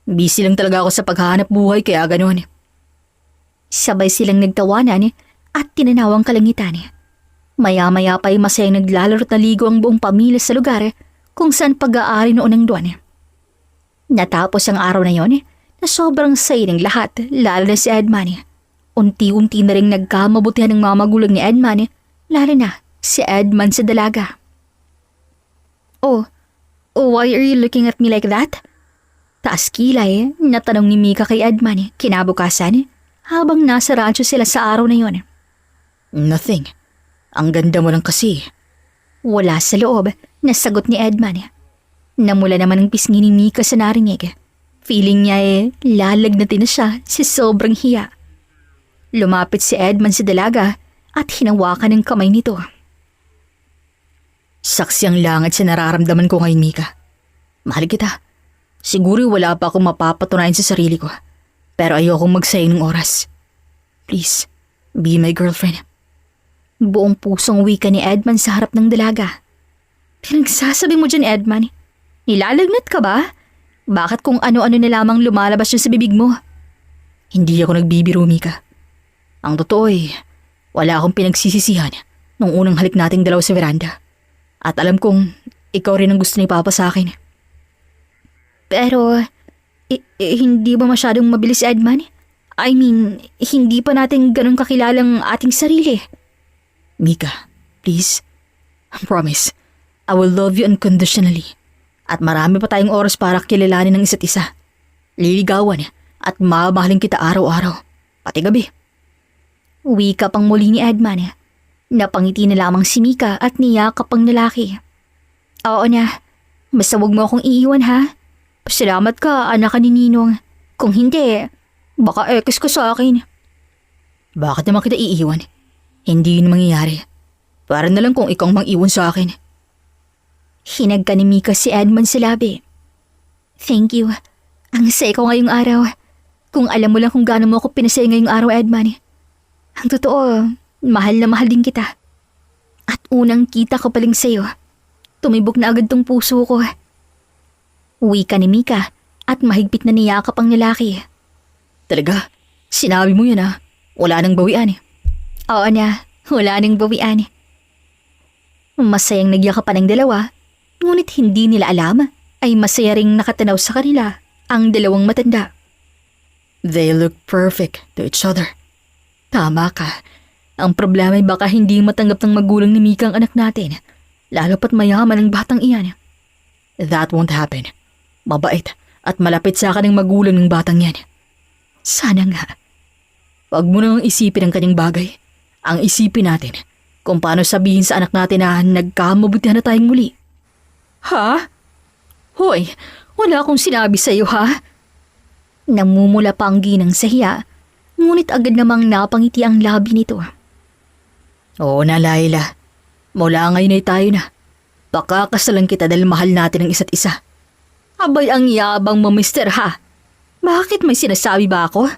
Busy lang talaga ako sa paghahanap buhay kaya gano'n. Sabay silang nagtawanan at tinanaw ang kalangitan. Maya-maya pa'y masayang naglalaro at naligo ang buong pamilya sa lugar kung saan pag-aari noon ang duwan. Natapos ang araw na yon na sobrang saya ng lahat, lalo na si Edman. Unti-unti na rin nagkamabutihan ng mga magulang ni Edman, lalo na si Edman sa dalaga. Oh, why are you looking at me like that? Taas kilay, natanong ni Mika kay Edman kinabukasan habang nasa rancho sila sa araw na yon. Nothing. Ang ganda mo lang kasi. Wala sa loob, nasagot ni Edman. Namula naman ang pisngi ni Mika sa narinig. Feeling niya lalagnatin na siya sa sobrang hiya. Lumapit si Edman sa dalaga at hinawakan ng kamay nito. Saksi ang langit sa nararamdaman ko ngayon, Mika. Mahal kita. Siguro wala pa akong mapapatunayan sa sarili ko. Pero ayokong magsayang ng oras. Please, be my girlfriend. Buong pusong wika ni Edman sa harap ng dalaga. Pinagsasabi mo dyan, Edman? Nilalagnat ka ba? Bakit kung ano-ano na lamang lumalabas yun sa bibig mo? Hindi ako nagbibiro, Mika. Ang totoo wala akong pinagsisisihan nung unang halik nating dalaw sa veranda. At alam kong ikaw rin ang gusto ni Papa sa akin. Pero, hindi ba masyadong mabilis, Edman? I mean, hindi pa natin ganun kakilalang ating sarili. Mika, please. Promise, I will love you unconditionally. At marami pa tayong oras para kilalanin ng isa't isa. Liligawan at mamahalin kita araw-araw, pati gabi. Wika pang muli ni Edman. Napangiti na lamang si Mika at niyakap ang lalaki. Oo na, basta wag mo akong iiwan ha. Pasalamat ka, anak ka ni Ninong. Kung hindi, baka ekis ka sa akin. Bakit naman kita iiwan? Hindi yun mangyayari. Para na lang kung ikaw mang-iwan sa akin. Hinag ka ni Mika si Edman sa labi. Thank you. Ang saya ko ngayong araw. Kung alam mo lang kung gaano mo ako pinasaya ngayong araw, Edman. Ang totoo, mahal na mahal din kita. At unang kita ko paling sa'yo. Tumibok na agad tong puso ko. Uwi ka ni Mika at mahigpit na niyakap ang lalaki. Talaga? Sinabi mo yan ha? Wala nang bawian. Oo na, wala nang bawian. Masayang nagyakapan ang dalawa, ngunit hindi nila alam ay masaya ring nakatanaw sa kanila ang dalawang matanda. They look perfect to each other. Tama ka. Ang problema ay baka hindi matanggap ng magulang ni Mika ang anak natin, lalo pat mayaman ang batang iyan. That won't happen. Mabait at malapit sa akin ang magulang ng batang yan. Sana nga. Huwag mo nang isipin ang kanyang bagay. Ang isipin natin kung paano sabihin sa anak natin na nagkamabutihan na tayong muli. Ha? Hoy, wala akong sinabi sa'yo ha? Namumula pa ang ginang sa hiya, ngunit agad namang napangiti ang labi nito. Oo na, Laila. Mula ngayon ay tayo na. Pakakasalan kita dahil mahal natin ang isa't isa. Abay ang yabang mo, mister ha? Bakit may sinasabi ba ako?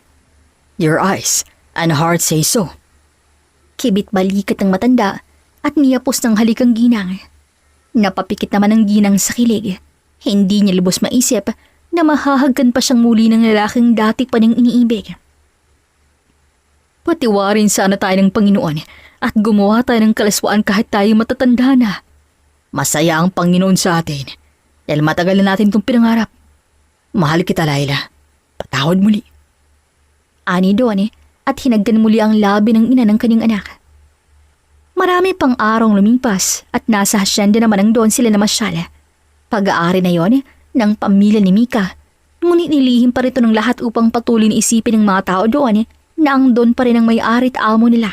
Your eyes and heart say so. Kibit balikat ng matanda at niyapos ng halik ang ginang. Napapikit naman ang ginang sa kilig. Hindi niya lubos maisip na mahahagkan pa siyang muli ng lalaking dati pa niyang iniibig. Patiwarin sana tayo ng Panginoon at gumawa tayo ng kalaswaan kahit tayo matatanda na. Masaya ang Panginoon sa atin dahil matagal na natin itong pinangarap. Mahal kita, Laila. Patawad muli. Ani doon at hinagkan muli ang labi ng ina ng kanyang anak. Marami pang araw lumipas at nasa hasyenda naman ang doon sila na masyala. Pag-aari na yon ng pamilya ni Mika, ngunit nilihim pa rito ng lahat upang patuloy na isipin ng mga tao doon na ang doon pa rin ang may-ari at amo nila.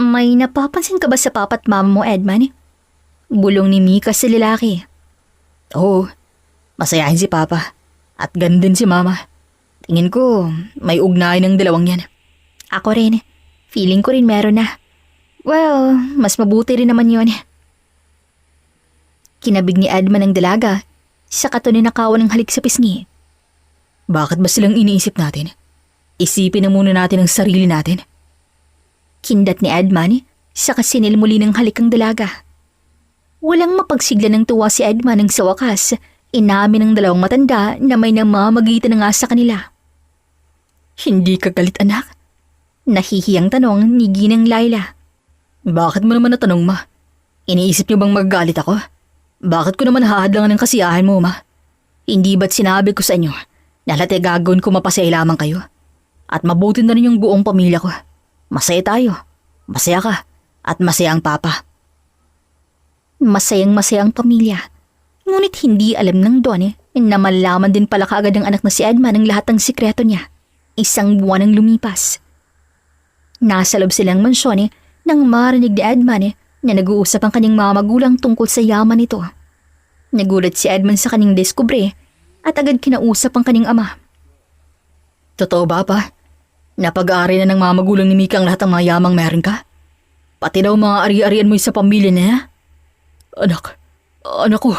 May napapansin ka ba sa papa at mama mo, Edman? Bulong ni Mika sa lalaki. Oo, masayahin si Papa at ganun din si Mama. Tingin ko, may ugnayan ng dalawang yan. Ako rin. Feeling ko rin meron na. Well, mas mabuti rin naman yon. Kinabig ni Edman ang dalaga, saka to ninakawan ng halik sa pisngi. Bakit ba silang iniisip natin? Isipin na muna natin ang sarili natin. Kindat ni Edman, saka sinil muli ng halik ang dalaga. Walang mapagsigla ng tuwa si Edman nang sa wakas, inamin ng dalawang matanda na may namamagitan na nga sa kanila. Hindi ka galit, anak? Nahihiyang tanong ni Ginang Laila. Bakit mo naman natanong, ma? Iniisip niyo bang magagalit ako? Bakit ko naman hahadlangan ng kasiyahan mo, ma? Hindi ba't sinabi ko sa inyo na lahat ay gagawin ko mapasaya lamang kayo? At mabuti na rin yung buong pamilya ko. Masaya tayo. Masaya ka. At masaya ang papa. Masayang-masaya ang pamilya. Ngunit hindi alam ng Don na malaman din pala kaagad ng anak na si Edman ang lahat ng sikreto niya. Isang buwan ang lumipas. Nasa loob silang mansyon nang marinig ni Edman na nag-uusap ang kanyang mga magulang tungkol sa yaman nito. Nagulat si Edman sa kanyang diskubre at agad kinausap ang kanyang ama. Totoo ba, pa? Napag-aari na ng mga magulang ni Mika ang lahat ng mga yamang meron ka? Pati daw mga ari-arian mo sa pamilya niya? Anak ko.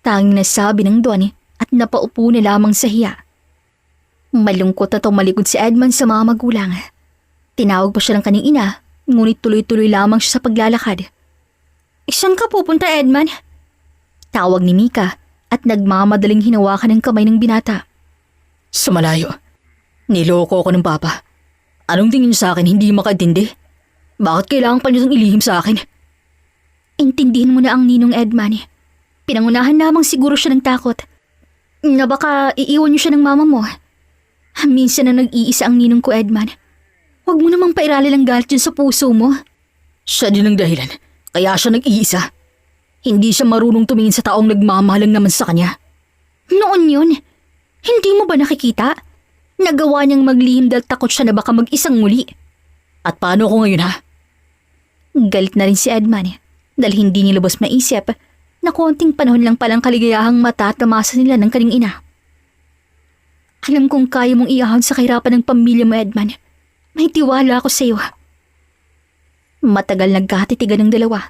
Tanging nasabi ng Don at napaupo na lamang sa hiya. Malungkot na tumalikod si Edman sa mga magulang. Tinawag pa siya ng kanyang ina, ngunit tuloy-tuloy lamang siya sa paglalakad. Saan ka pupunta, Edman? Tawag ni Mika at nagmamadaling hinawakan ng kamay ng binata. Sa malayo. Niloko ko ng papa. Anong tingin niyo sa akin hindi makaintindi? Bakit kailangan pa niyo itong ilihim sa akin? Intindihin mo na ang ninong Edman. Pinangunahan lamang siguro siya ng takot na baka iiwan niyo siya ng mama mo. Minsan na nag-iisa ang ninong ko, Edman. Huwag mo namang pairali lang galit yun sa puso mo. Siya din ang dahilan. Kaya siya nag-iisa. Hindi siya marunong tumingin sa taong nagmamahalang naman sa kanya. Noon yun. Hindi mo ba nakikita? Nagawa niyang maglihim dahil takot siya na baka mag-isang muli. At paano ko ngayon, ha? Galit na rin si Edman dahil hindi niya lubos maisip na konting panahon lang palang kaligayahang matatamasa nila ng kanyang ina. Alam kong kaya mong iahon sa kahirapan ng pamilya mo, Edman. May tiwala ako sa iyo. Matagal nagkatitigan ng dalawa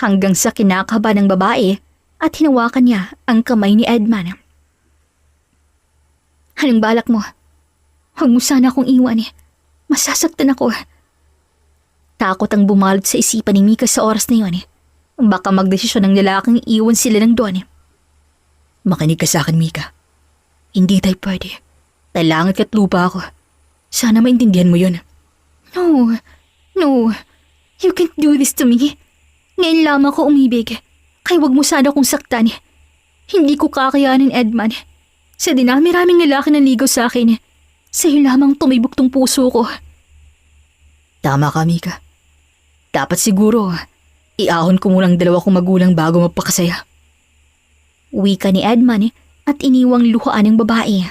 hanggang sa kinakaba ng babae at hinawakan niya ang kamay ni Edman. Anong balak mo? Huwag mo sana akong iwan. Masasaktan ako. Takot ang bumalot sa isipan ni Mika sa oras na yun. Baka magdesisyon ng lalaking iwan sila ng Don. Makinig ka sa akin, Mika. Hindi tayo pwede. Langit at lupa ako. Sana maintindihan mo yun. No. You can't do this to me. Ngayon lamang ako umibig. Kaya wag mo sana akong saktan. Hindi ko kakayanin, Edman. Sa dinami-raming lalaki na ligaw sa akin, sa'yo lamang tumibok tong puso ko. Tama ka, Mika. Dapat siguro, iahon ko munang dalawa kong magulang bago magpakasaya. Wika ni Edman at iniwang luhaan ng babae.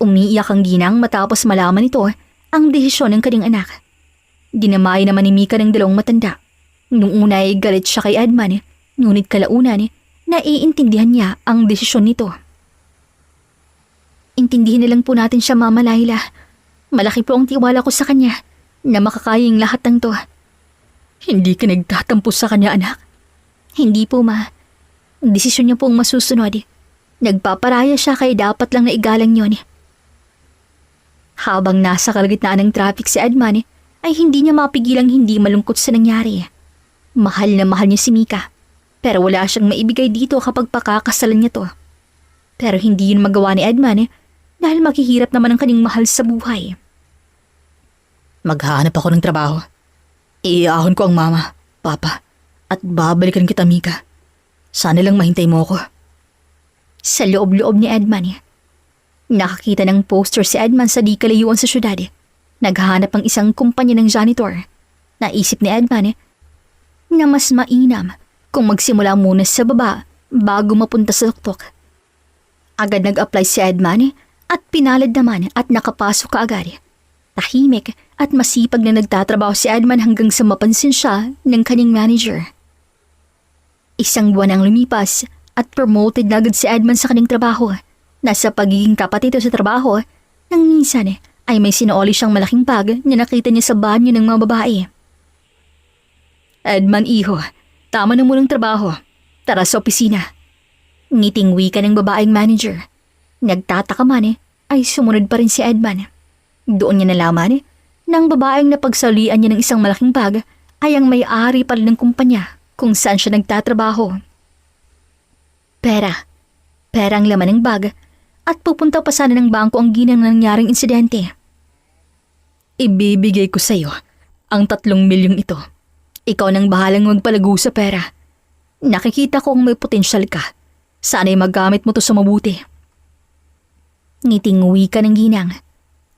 Umiiyak ang ginang matapos malaman nito ang desisyon ng kanyang anak. Dinamay naman ni Mika ng dalawang matanda. Nung una ay galit siya kay Edman, ngunit kalaunan naiintindihan niya ang desisyon nito. Intindihin na lang po natin siya, Mama Laila. Malaki po ang tiwala ko sa kanya na makakayang lahat ng to. Hindi ka nagtatampo sa kanya, anak? Hindi po, Ma. Desisyon niya pong masusunod. Nagpaparaya siya kaya dapat lang na igalang yun. Habang nasa kalagitnaan ng traffic si Edman, ay hindi niya mapigilang hindi malungkot sa nangyari. Mahal na mahal niya si Mika, pero wala siyang maibigay dito kapag pakakasalan niya to. Pero hindi yun magawa ni Edman dahil maghihirap naman ang kanyang mahal sa buhay. Maghahanap ako ng trabaho. Iiahon ko ang mama, papa, at babalikan kita, Mika. Sana lang mahintay mo ako. Sa loob-loob ni Edman, nakakita ng poster si Edman sa di kalayuan sa syudad. Naghahanap ang isang kumpanya ng janitor. Naisip ni Edman na mas mainam kung magsimula muna sa baba bago mapunta sa tuktok. Agad nag-apply si Edman at pinalad naman at nakapasok kaagad. Tahimik at masipag na nagtatrabaho si Edman hanggang sa mapansin siya ng kanyang manager. Isang buwan ang lumipas at promoted na agad si Edman sa kanyang trabaho. Nasa pagiging tapat ito sa trabaho, nang minsan ay may sinuoli siyang malaking bag na nakita niya sa banyo ng mga babae. Edman, iho, tama na munang trabaho. Tara sa opisina. Ngiting wika ng babaeng manager. Nagtataka man ay sumunod pa rin si Edman. Doon niya nalaman nang babaeng napagsalian niya ng isang malaking bag ay ang may-ari pala ng kumpanya kung saan siya nagtatrabaho. Pera ang laman ng bag at pupunta pa sana ng bangko ang ginang nangyaring insidente. Ibibigay ko sa iyo ang 3 milyong ito. Ikaw nang bahalang magpalago sa pera. Nakikita ko ang may potensyal ka. Sana'y magamit mo to sa mabuti. Ngiting wika ng ginang.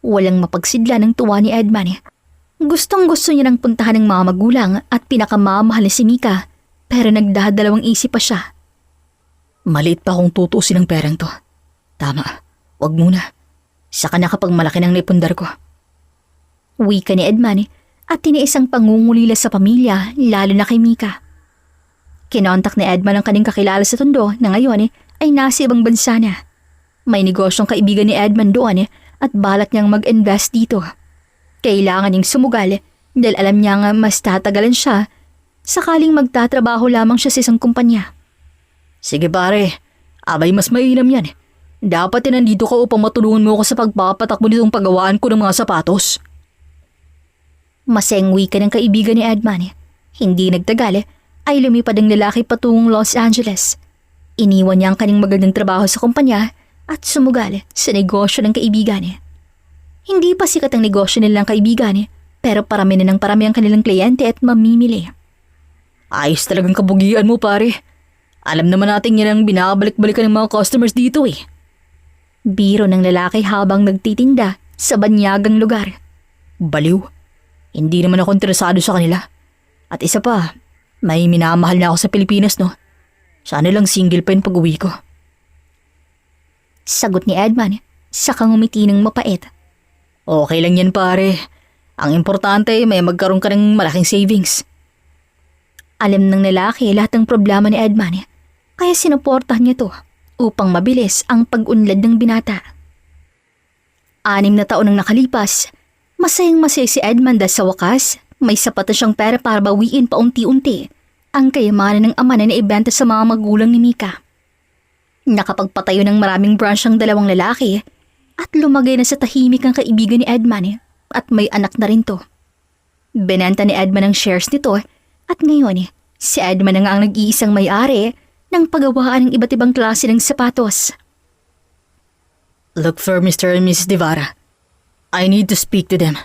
Walang mapagsidla ng tuwa ni Edman. Gustong-gusto niya nang puntahan ng mga magulang at pinakamamahal na si Mika, pero nagdadalawang isip pa siya. Maliit pa kung tutuusin ang perang to. Tama, wag muna. Saka na kapag malaki ng naipundar ko. Wika ni Edman at tiniis ang pangungulila sa pamilya, lalo na kay Mika. Kinontak ni Edman ang kanyang kakilala sa Tondo na ngayon ay nasa ibang bansa na. May negosyong kaibigan ni Edman doon at balak niyang mag-invest dito. Kailangan niyang sumugal dahil alam niyang mas tatagalan siya sakaling magtatrabaho lamang siya sa isang kumpanya. Sige pare, abay mas mainam yan. Dapat nandito ka upang matulungan mo ako sa pagpapatakbo nitong paggawaan ko ng mga sapatos. Masengwi ka ng kaibigan ni Edman. Hindi nagtagal ay lumipad ang lalaki patungong Los Angeles. Iniwan niya ang kanyang magandang trabaho sa kumpanya at sumugal sa negosyo ng kaibigan. Hindi pa sikat ang negosyo nilang kaibigan pero parami na ng parami ang kanilang kliyente at mamimili. Ayos talagang kabugian mo pare. Alam naman natin yan ang binabalik-balikan ng mga customers dito eh. Biro ng lalaki habang nagtitinda sa banyagang lugar. Baliw. Hindi naman ako interesado sa kanila. At isa pa, may minamahal na ako sa Pilipinas no. Sana lang single pa yung pag-uwi ko. Sagot ni Edman, saka ngumiti ng mapait. Okay lang yan pare. Ang importante may magkaroon ka ng malaking savings. Alam ng lalaki lahat ng problema ni Edman, kaya sinuportahan niya to upang mabilis ang pag-unlad ng binata. 6 na taon ang nakalipas, masayang-masaya si Edman dahil sa wakas, may sapat na siyang pera para bawiin paunti-unti ang kayamanan ng ama na naibenta sa mga magulang ni Mika. Nakapagpatayo ng maraming branch ang dalawang lalaki at lumagay na sa tahimik ang kaibigan ni Edman at may anak na rin to. Benenta ni Edman ang shares nito at ngayon si Edman na nga ang nag-iisang may-ari ng paggawaan ng iba't ibang klase ng sapatos. Look for Mr. and Mrs. Devara. I need to speak to them.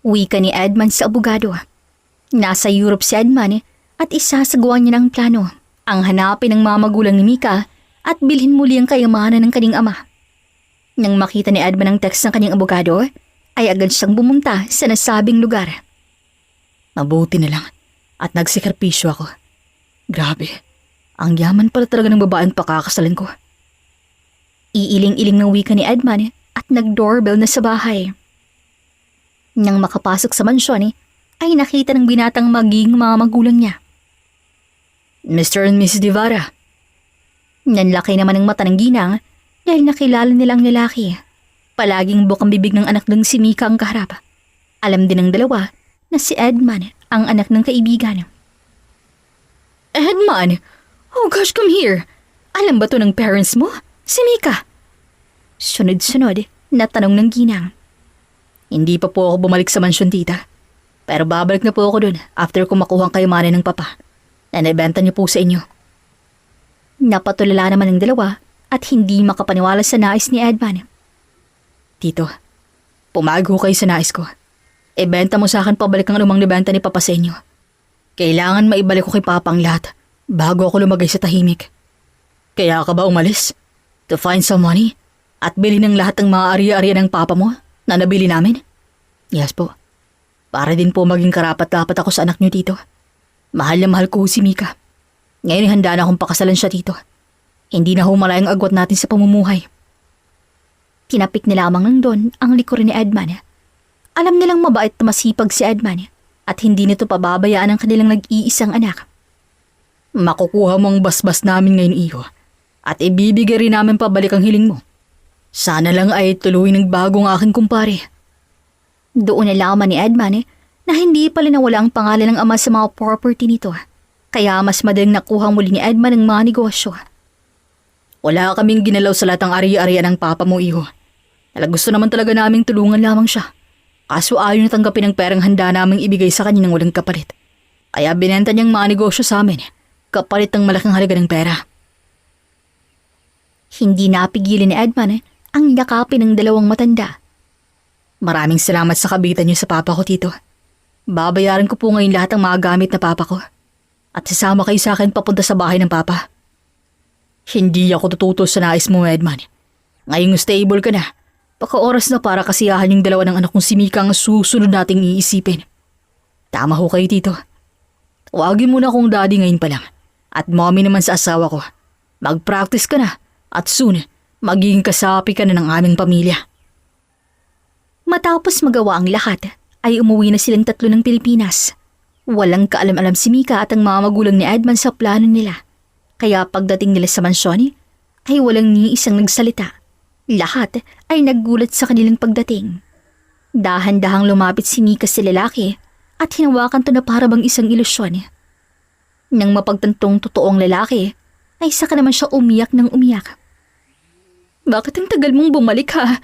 Wika ni Edman sa abogado. Nasa Europe si Edman at isasagawa niya ng plano ang hanapin ng mga magulang ni Mika at bilhin muli ang kayamanan ng kanyang ama. Nang makita ni Edman ang text ng kanyang abogado, ay agad siyang bumunta sa nasabing lugar. Mabuti na lang at nagsikripisyo ako. Grabe, ang yaman pala talaga ng babaeng pakakasalan ko. Iiling-iling ng wika ni Edman at nag-doorbell na sa bahay. Nang makapasok sa mansyon ay nakita ng binatang maging mga magulang niya. Mr. and Mrs. Devara. Nanlaki naman ang mata ng ginang dahil nakilala nilang lalaki. Palaging bukang bibig ng anak ng si Mika ang kaharap. Alam din ng dalawa na si Edman ang anak ng kaibigan. Edman? Oh gosh, come here. Alam ba to ng parents mo? Si Mika. Sunod-sunod na tanong ng ginang. Hindi pa po ako bumalik sa mansyon, tita. Pero babalik na po ako dun after ko makuha ang kayamanan ng papa na naibenta niyo po sa inyo. Napatulala naman ng dalawa at hindi makapaniwala sa nais ni Edman. Tito, pumago kayo sa nais ko. Ibenta mo sa akin pabalik ang anumang nibenta ni papa sa inyo. Kailangan maibalik ko kay papa ang lahat bago ako lumagay sa tahimik. Kaya ka ba umalis? To find some money? At bilhin ng lahat ng mga ari-ariya ng papa mo na nabili namin? Yes po. Para din po maging karapat-dapat ako sa anak niyo, tito. Mahal na mahal ko si Mika. Ngayon handa na akong pakasalan siya, tito. Hindi na humalay ang agwat natin sa pamumuhay. Kinapik na lamang ng Don ang likuran ni Edman. Alam nilang mabait at masipag si Edman at hindi nito pababayaan ang kanilang nag-iisang anak. Makukuha mo ang basbas namin ngayon, iho. At ibibigay rin namin pabalik ang hiling mo Sana lang ay tuloy nagbago ang aking kumpare. Doon nalaman ni Edman na hindi pala nawala ang pangalan ng ama sa mga property nito. Kaya mas madaling nakuha muli ni Edman ang mga negosyo. Wala kaming ginalaw sa lahat ng ari-arian ng papa mo, iho. Gusto naman talaga naming tulungan lamang siya. Kaso ayaw na tanggapin ang perang handa naming ibigay sa kanya ng walang kapalit. Kaya binenta niyang mga negosyo sa amin, kapalit ng malaking halaga ng pera. Hindi napigilan ni Edman ang yakapin ng dalawang matanda. Maraming salamat sa kabitan niyo sa papa ko, tito. Babayaran ko po ngayon lahat ng mga gamit na papa ko. At sasama kayo sa akin papunta sa bahay ng papa. Hindi ako tututo sa nais mo, Edman. Ngayong stable ka na, baka oras na para kasiyahan yung dalawa ng anak kong si Mika ang susunod nating iisipin. Tama ho kayo, tito. Tawagin mo na akong daddy ngayon pa lang. At mommy naman sa asawa ko. Mag-practice ka na at soon, magiging kasapi ka na ng aming pamilya. Matapos magawa ang lahat, ay umuwi na silang tatlo ng Pilipinas. Walang kaalam-alam si Mika at ang mga magulang ni Edman sa plano nila. Kaya pagdating nila sa mansyon, ay walang ni isang nagsalita. Lahat ay naggulat sa kanilang pagdating. Dahan-dahang lumapit si Mika sa lalaki at hinawakan to na para bang isang ilusyon. Nang mapagtantong totoong lalaki, ay saka naman siya umiyak ng umiyak. Bakit ang tagal mong bumalik ha?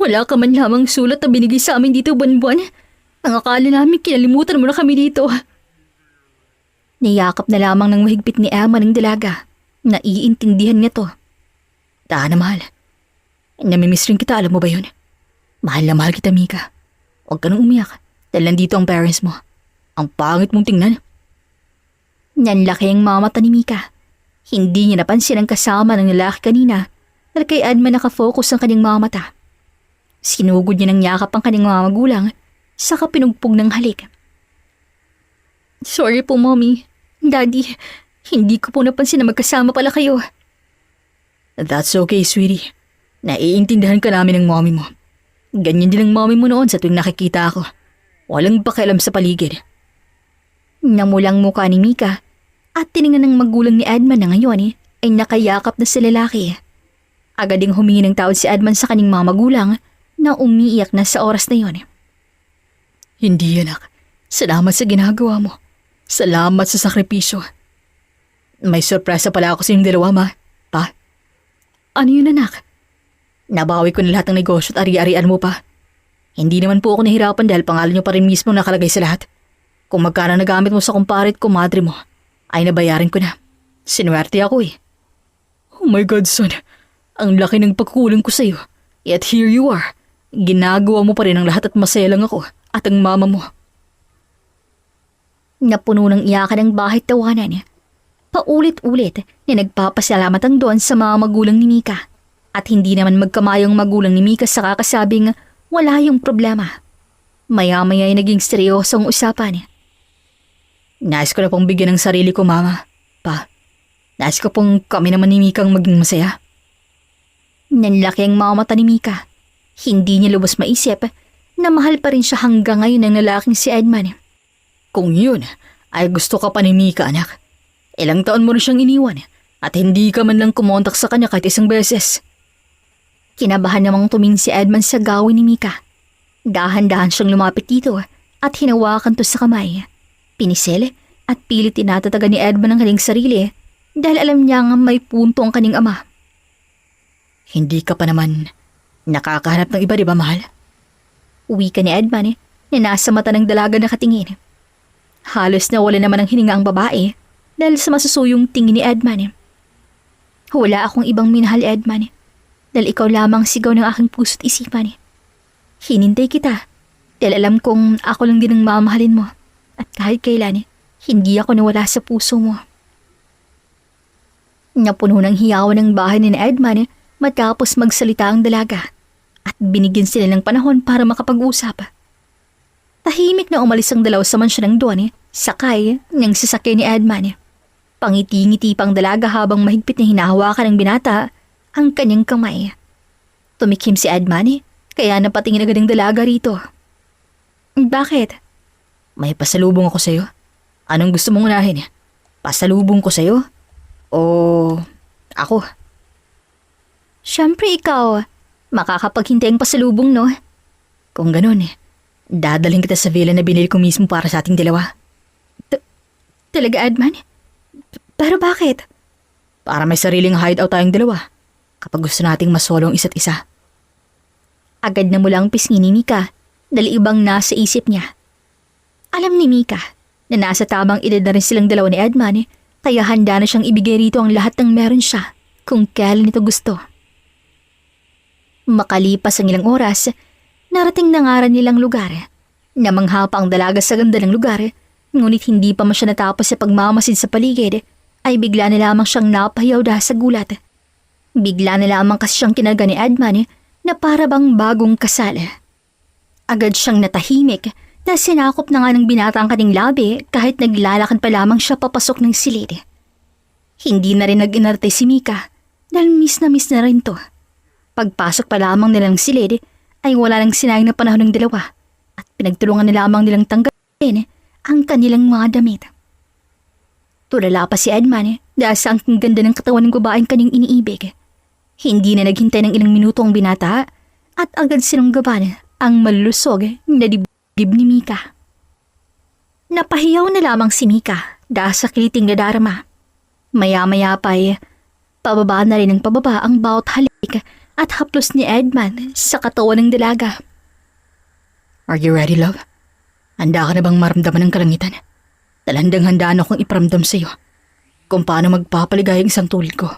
Wala ka man lamang sulat na binigay sa amin dito buwan-buwan. Ang akala namin kinalimutan mo na kami dito. Niyakap na lamang ng mahigpit ni Emma ng dalaga. Naiintindihan niya to. Tahan na mahal. Namimiss rin kita, alam mo ba yun? Mahal na mahal kita, Mika. Huwag ka nang umiyak dahil nandito ang parents mo. Ang pangit mong tingnan. Nanlaki ang mamata ni Mika. Hindi niya napansin ang kasama ng lalaki kanina dahil kay Edman nakafocus ang kanyang mga mata. Sinugod niya ng yakap ang kanyang mga magulang saka pinugpog ng halik. Sorry po, Mommy. Daddy, hindi ko po napansin na magkasama pala kayo. That's okay, sweetie. Naiintindihan ka namin ng mommy mo. Ganyan din ang mommy mo noon sa tuwing nakikita ako. Walang pakialam sa paligid. Namulang mukha ni Mika at tiningnan ng magulang ni Edman na ngayon ay nakayakap na sa lalaki. Agad ding humingi ng tawad si Edman sa kanyang mga magulang na umiiyak na sa oras na yon. Hindi, anak. Salamat sa ginagawa mo. Salamat sa sakripisyo. May sorpresa pala ako sa inyong dalawa, ma. Pa? Ano yun, anak? Nabawi ko na lahat ng negosyo at ari-arian mo pa. Hindi naman po ako nahirapan dahil pangalan niyo pa rin mismo nakalagay sa lahat. Kung magkano nagamit mo sa kumparit ko, madre mo, ay nabayaran ko na. Sinuwerte ako eh. Oh my God, son. Ang laki ng pagkulang ko sa'yo. Yet here you are. Ginagawa mo pa rin ang lahat at masaya lang ako at ang mama mo. Napuno ng iyakan ang bahay tawanan. Paulit-ulit na nagpapasalamat ang Don sa mga magulang ni Mika. At hindi naman magkamayong magulang ni Mika sa kakasabing wala yung problema. Maya-maya ay naging seryosong usapan. Nais ko na pong bigyan ng sarili ko, mama. Pa, nais ko pong kami naman ni Mika ang maging masaya. Nanlaki ang mga mata ni Mika. Hindi niya lubos maisip na mahal pa rin siya hanggang ngayon ng lalaking si Edman. Kung yun ay gusto ka pa ni Mika, anak. Ilang taon mo na siyang iniwan at hindi ka man lang kumontak sa kanya kahit isang beses. Kinabahan namang tumingin si Edman sa gawin ni Mika. Dahan-dahan siyang lumapit dito at hinawakan to sa kamay. Pinisil at pilit tinatatagan ni Edman ang kanyang sarili dahil alam niya nga may punto ang kanyang ama. Hindi ka pa naman nakakahanap ng iba, di ba, mahal? Wika ni Edman na nasa mata ng dalaga nakatingin. Halos nawala naman ang hininga ang babae dahil sa masusuyong tingin ni Edman. Wala akong ibang minahal, Edman, dahil ikaw lamang sigaw ng aking puso't isipan. Hinintay kita dahil alam kong ako lang din ang mamahalin mo at kahit kailan, hindi ako nawala sa puso mo. Napuno ng hiyawan ng bahay ni Edman matapos magsalita ang dalaga at binigyan sila ng panahon para makapag-usap. Tahimik na umalis ang dalaw sa mansyon ng Don sakay ng sasakyan ni Edman. Pangiti-ngiti pang dalaga habang mahigpit na hinahawakan ng binata ang kanyang kamay. Tumikim si Edman kaya napatingin agad ang dalaga rito. Bakit? May pasalubong ako sa'yo. Anong gusto mong unahin? Pasalubong ko sa'yo? O ako? Siyempre ikaw. Makakapaghintay ang pasalubong, no? Kung ganun dadalhin kita sa villa na binili ko mismo para sa ating dalawa. Talaga, Edman? Pero bakit? Para may sariling hideout tayong dalawa. Kapag gusto nating masolo ang isa't isa. Agad na mulang pisngi ni Mika dahil ibang nasa isip niya. Alam ni Mika na nasa tamang edad na rin silang dalawa ni Edman kaya handa na siyang ibigay rito ang lahat ng meron siya kung kailan ito gusto. Makalipas ang ilang oras, narating na nga rin nilang lugar. Namangha pa ang dalaga sa ganda ng lugar, ngunit hindi pa man siya natapos sa pagmamasid sa paligid, ay bigla na lamang siyang napahiyaw dahil sa gulat. Bigla na lamang kasi siyang kinaga ni Edman na para bang bagong kasal. Agad siyang natahimik na sinakop na nga ng binata ang kanyang labi kahit naglalakad pa lamang siya papasok ng silid. Hindi na rin nag-inarte si Mika dahil miss na rin to. Pagpasok pa lamang nilang silid ay wala nang sinayang na panahon ng dalawa at pinagtulungan na lamang nilang tanggalin ang kanilang mga damit. Tulala pa si Edman dahil sa ang ganda ng katawan ng babaeng kanyang iniibig. Hindi na naghintay ng ilang minuto ang binata at agad sinunggaban ang malulusog na dibdib ni Mika. Napahiyaw na lamang si Mika dahil sa kiliting na darama. Maya-maya pa pababa na rin ng pababa ang bawat halik at haplos ni Edman sa katawan ng dalaga. Are you ready, love? Handa ka na bang maramdaman ng kalangitan? Talandang-handa na akong iparamdam sa iyo kung paano magpapaligay ang isang tulad ko.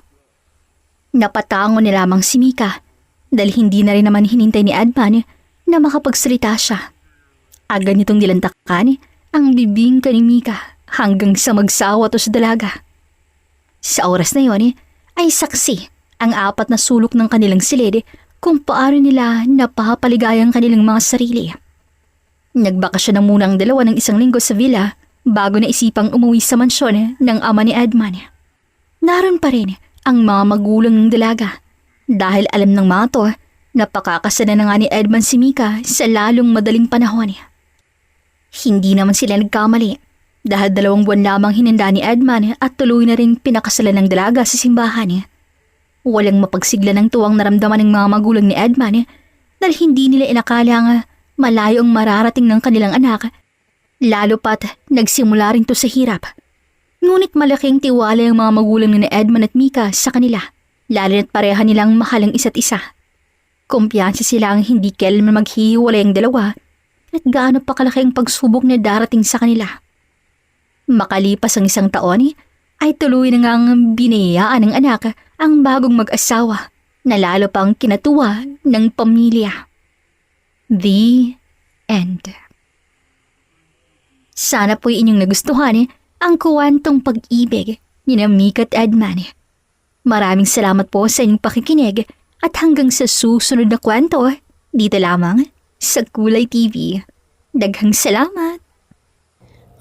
Napatango ni lamang si Mika dahil hindi na rin naman hinintay ni Edman na makapagsalita siya. Agad nitong nilantakan ang bibingka ni Mika hanggang sa magsawa to sa dalaga. Sa oras na yon ay saksi ang apat na sulok ng kanilang silid kung paano nila napapaligay ang kanilang mga sarili. Nagbakasyon na muna ang dalawa ng isang linggo sa villa bago na isipang umuwi sa mansyon ng ama ni Edman. Naroon pa rin ang mga magulang ng dalaga dahil alam ng mga to na pakakasana na nga ni Edman si Mika sa lalong madaling panahon. Hindi naman sila nagkamali dahil 2 buwan lamang hinanda ni Edman at tuloy na rin pinakasalan ng dalaga sa simbahan. Walang mapagsigla ng tuwang naramdaman ng mga magulang ni Edman dahil hindi nila inakala nga malayo ang mararating ng kanilang anak, lalo pat nagsimula rin to sa hirap. Ngunit malaking tiwala ang mga magulang ni Edman at Mika sa kanila, lalo na't pareha nilang mahal ang isa't isa. Kumpiyansa sila ang hindi kailanman maghihiwalay ang dalawa at gaano pa kalaki ang pagsubok na darating sa kanila. Makalipas ang 1 taon, ay tuloy na ngang binayaan ng anak ang bagong mag-asawa na lalo pang kinatuwa ng pamilya. The End. Sana po'y inyong nagustuhan ang kuwentong pag-ibig ni Mika at Edman. Maraming salamat po sa inyong pakikinig at hanggang sa susunod na kwento dito lamang sa Kulay TV. Daghang salamat!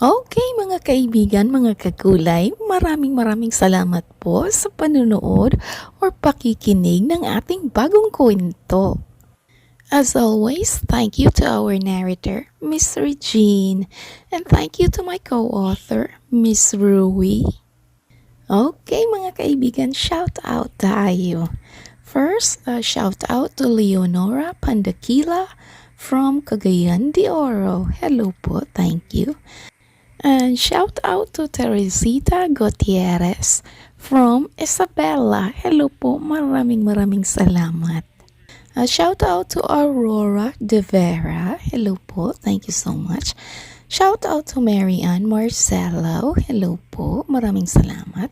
Okay mga kaibigan, mga kakulay, maraming salamat po sa panunood or pakikinig ng ating bagong kwento. As always, thank you to our narrator, Miss Regine, and thank you to my co-author, Miss Rui. Okay mga kaibigan, shout out tayo. First, shout out to Leonora Pandakila from Cagayan de Oro. Hello po, thank you. And shout out to Teresita Gutierrez from Isabela. Hello po, maraming salamat. Shout out to Aurora De Vera. Hello po, thank you so much. Shout out to Marianne Marcelo. Hello po, maraming salamat.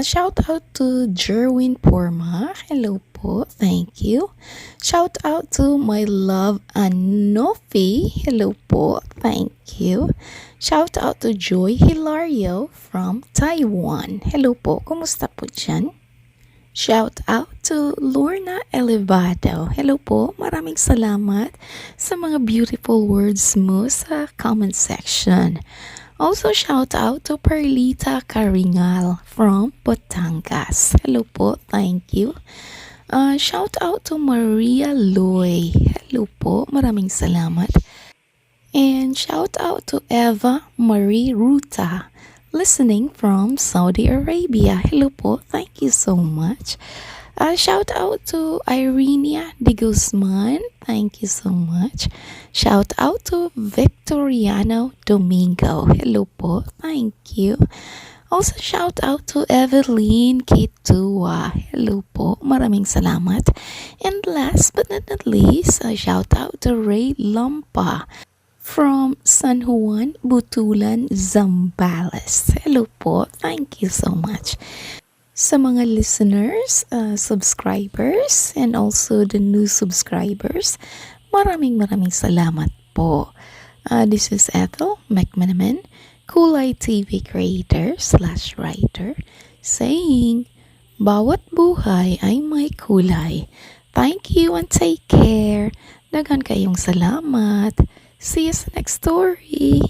Shout out to Jerwin Porma. Hello po, thank you. Shout out to my love Anofi. Hello po, thank you. Shout out to Joy Hilario from Taiwan. Hello po, kumusta po dyan? Shout out to Lorna Elevado. Hello po, maraming salamat sa mga beautiful words mo sa comment section. Also shout out to Perlita Caringal from Batangas. Hello po, thank you. Shout out to Maria Loy. Hello po, maraming salamat. And shout out to Eva Marie Ruta, listening from Saudi Arabia. Hello po, thank you so much. Shout out to Irenia de Guzman. Thank you so much. Shout out to Victoriano Domingo. Hello po. Thank you. Also, shout out to Evelyn Kitua. Hello po. Maraming salamat. And last but not least, shout out to Ray Lampa from San Juan, Butulan, Zambales. Hello po. Thank you so much. Sa mga listeners, subscribers, and also the new subscribers, maraming salamat po. This is Ethel McManaman, Kulay TV creator / writer, saying, bawat buhay ay may kulay. Thank you and take care. Dagan kayong salamat. See you sa next story.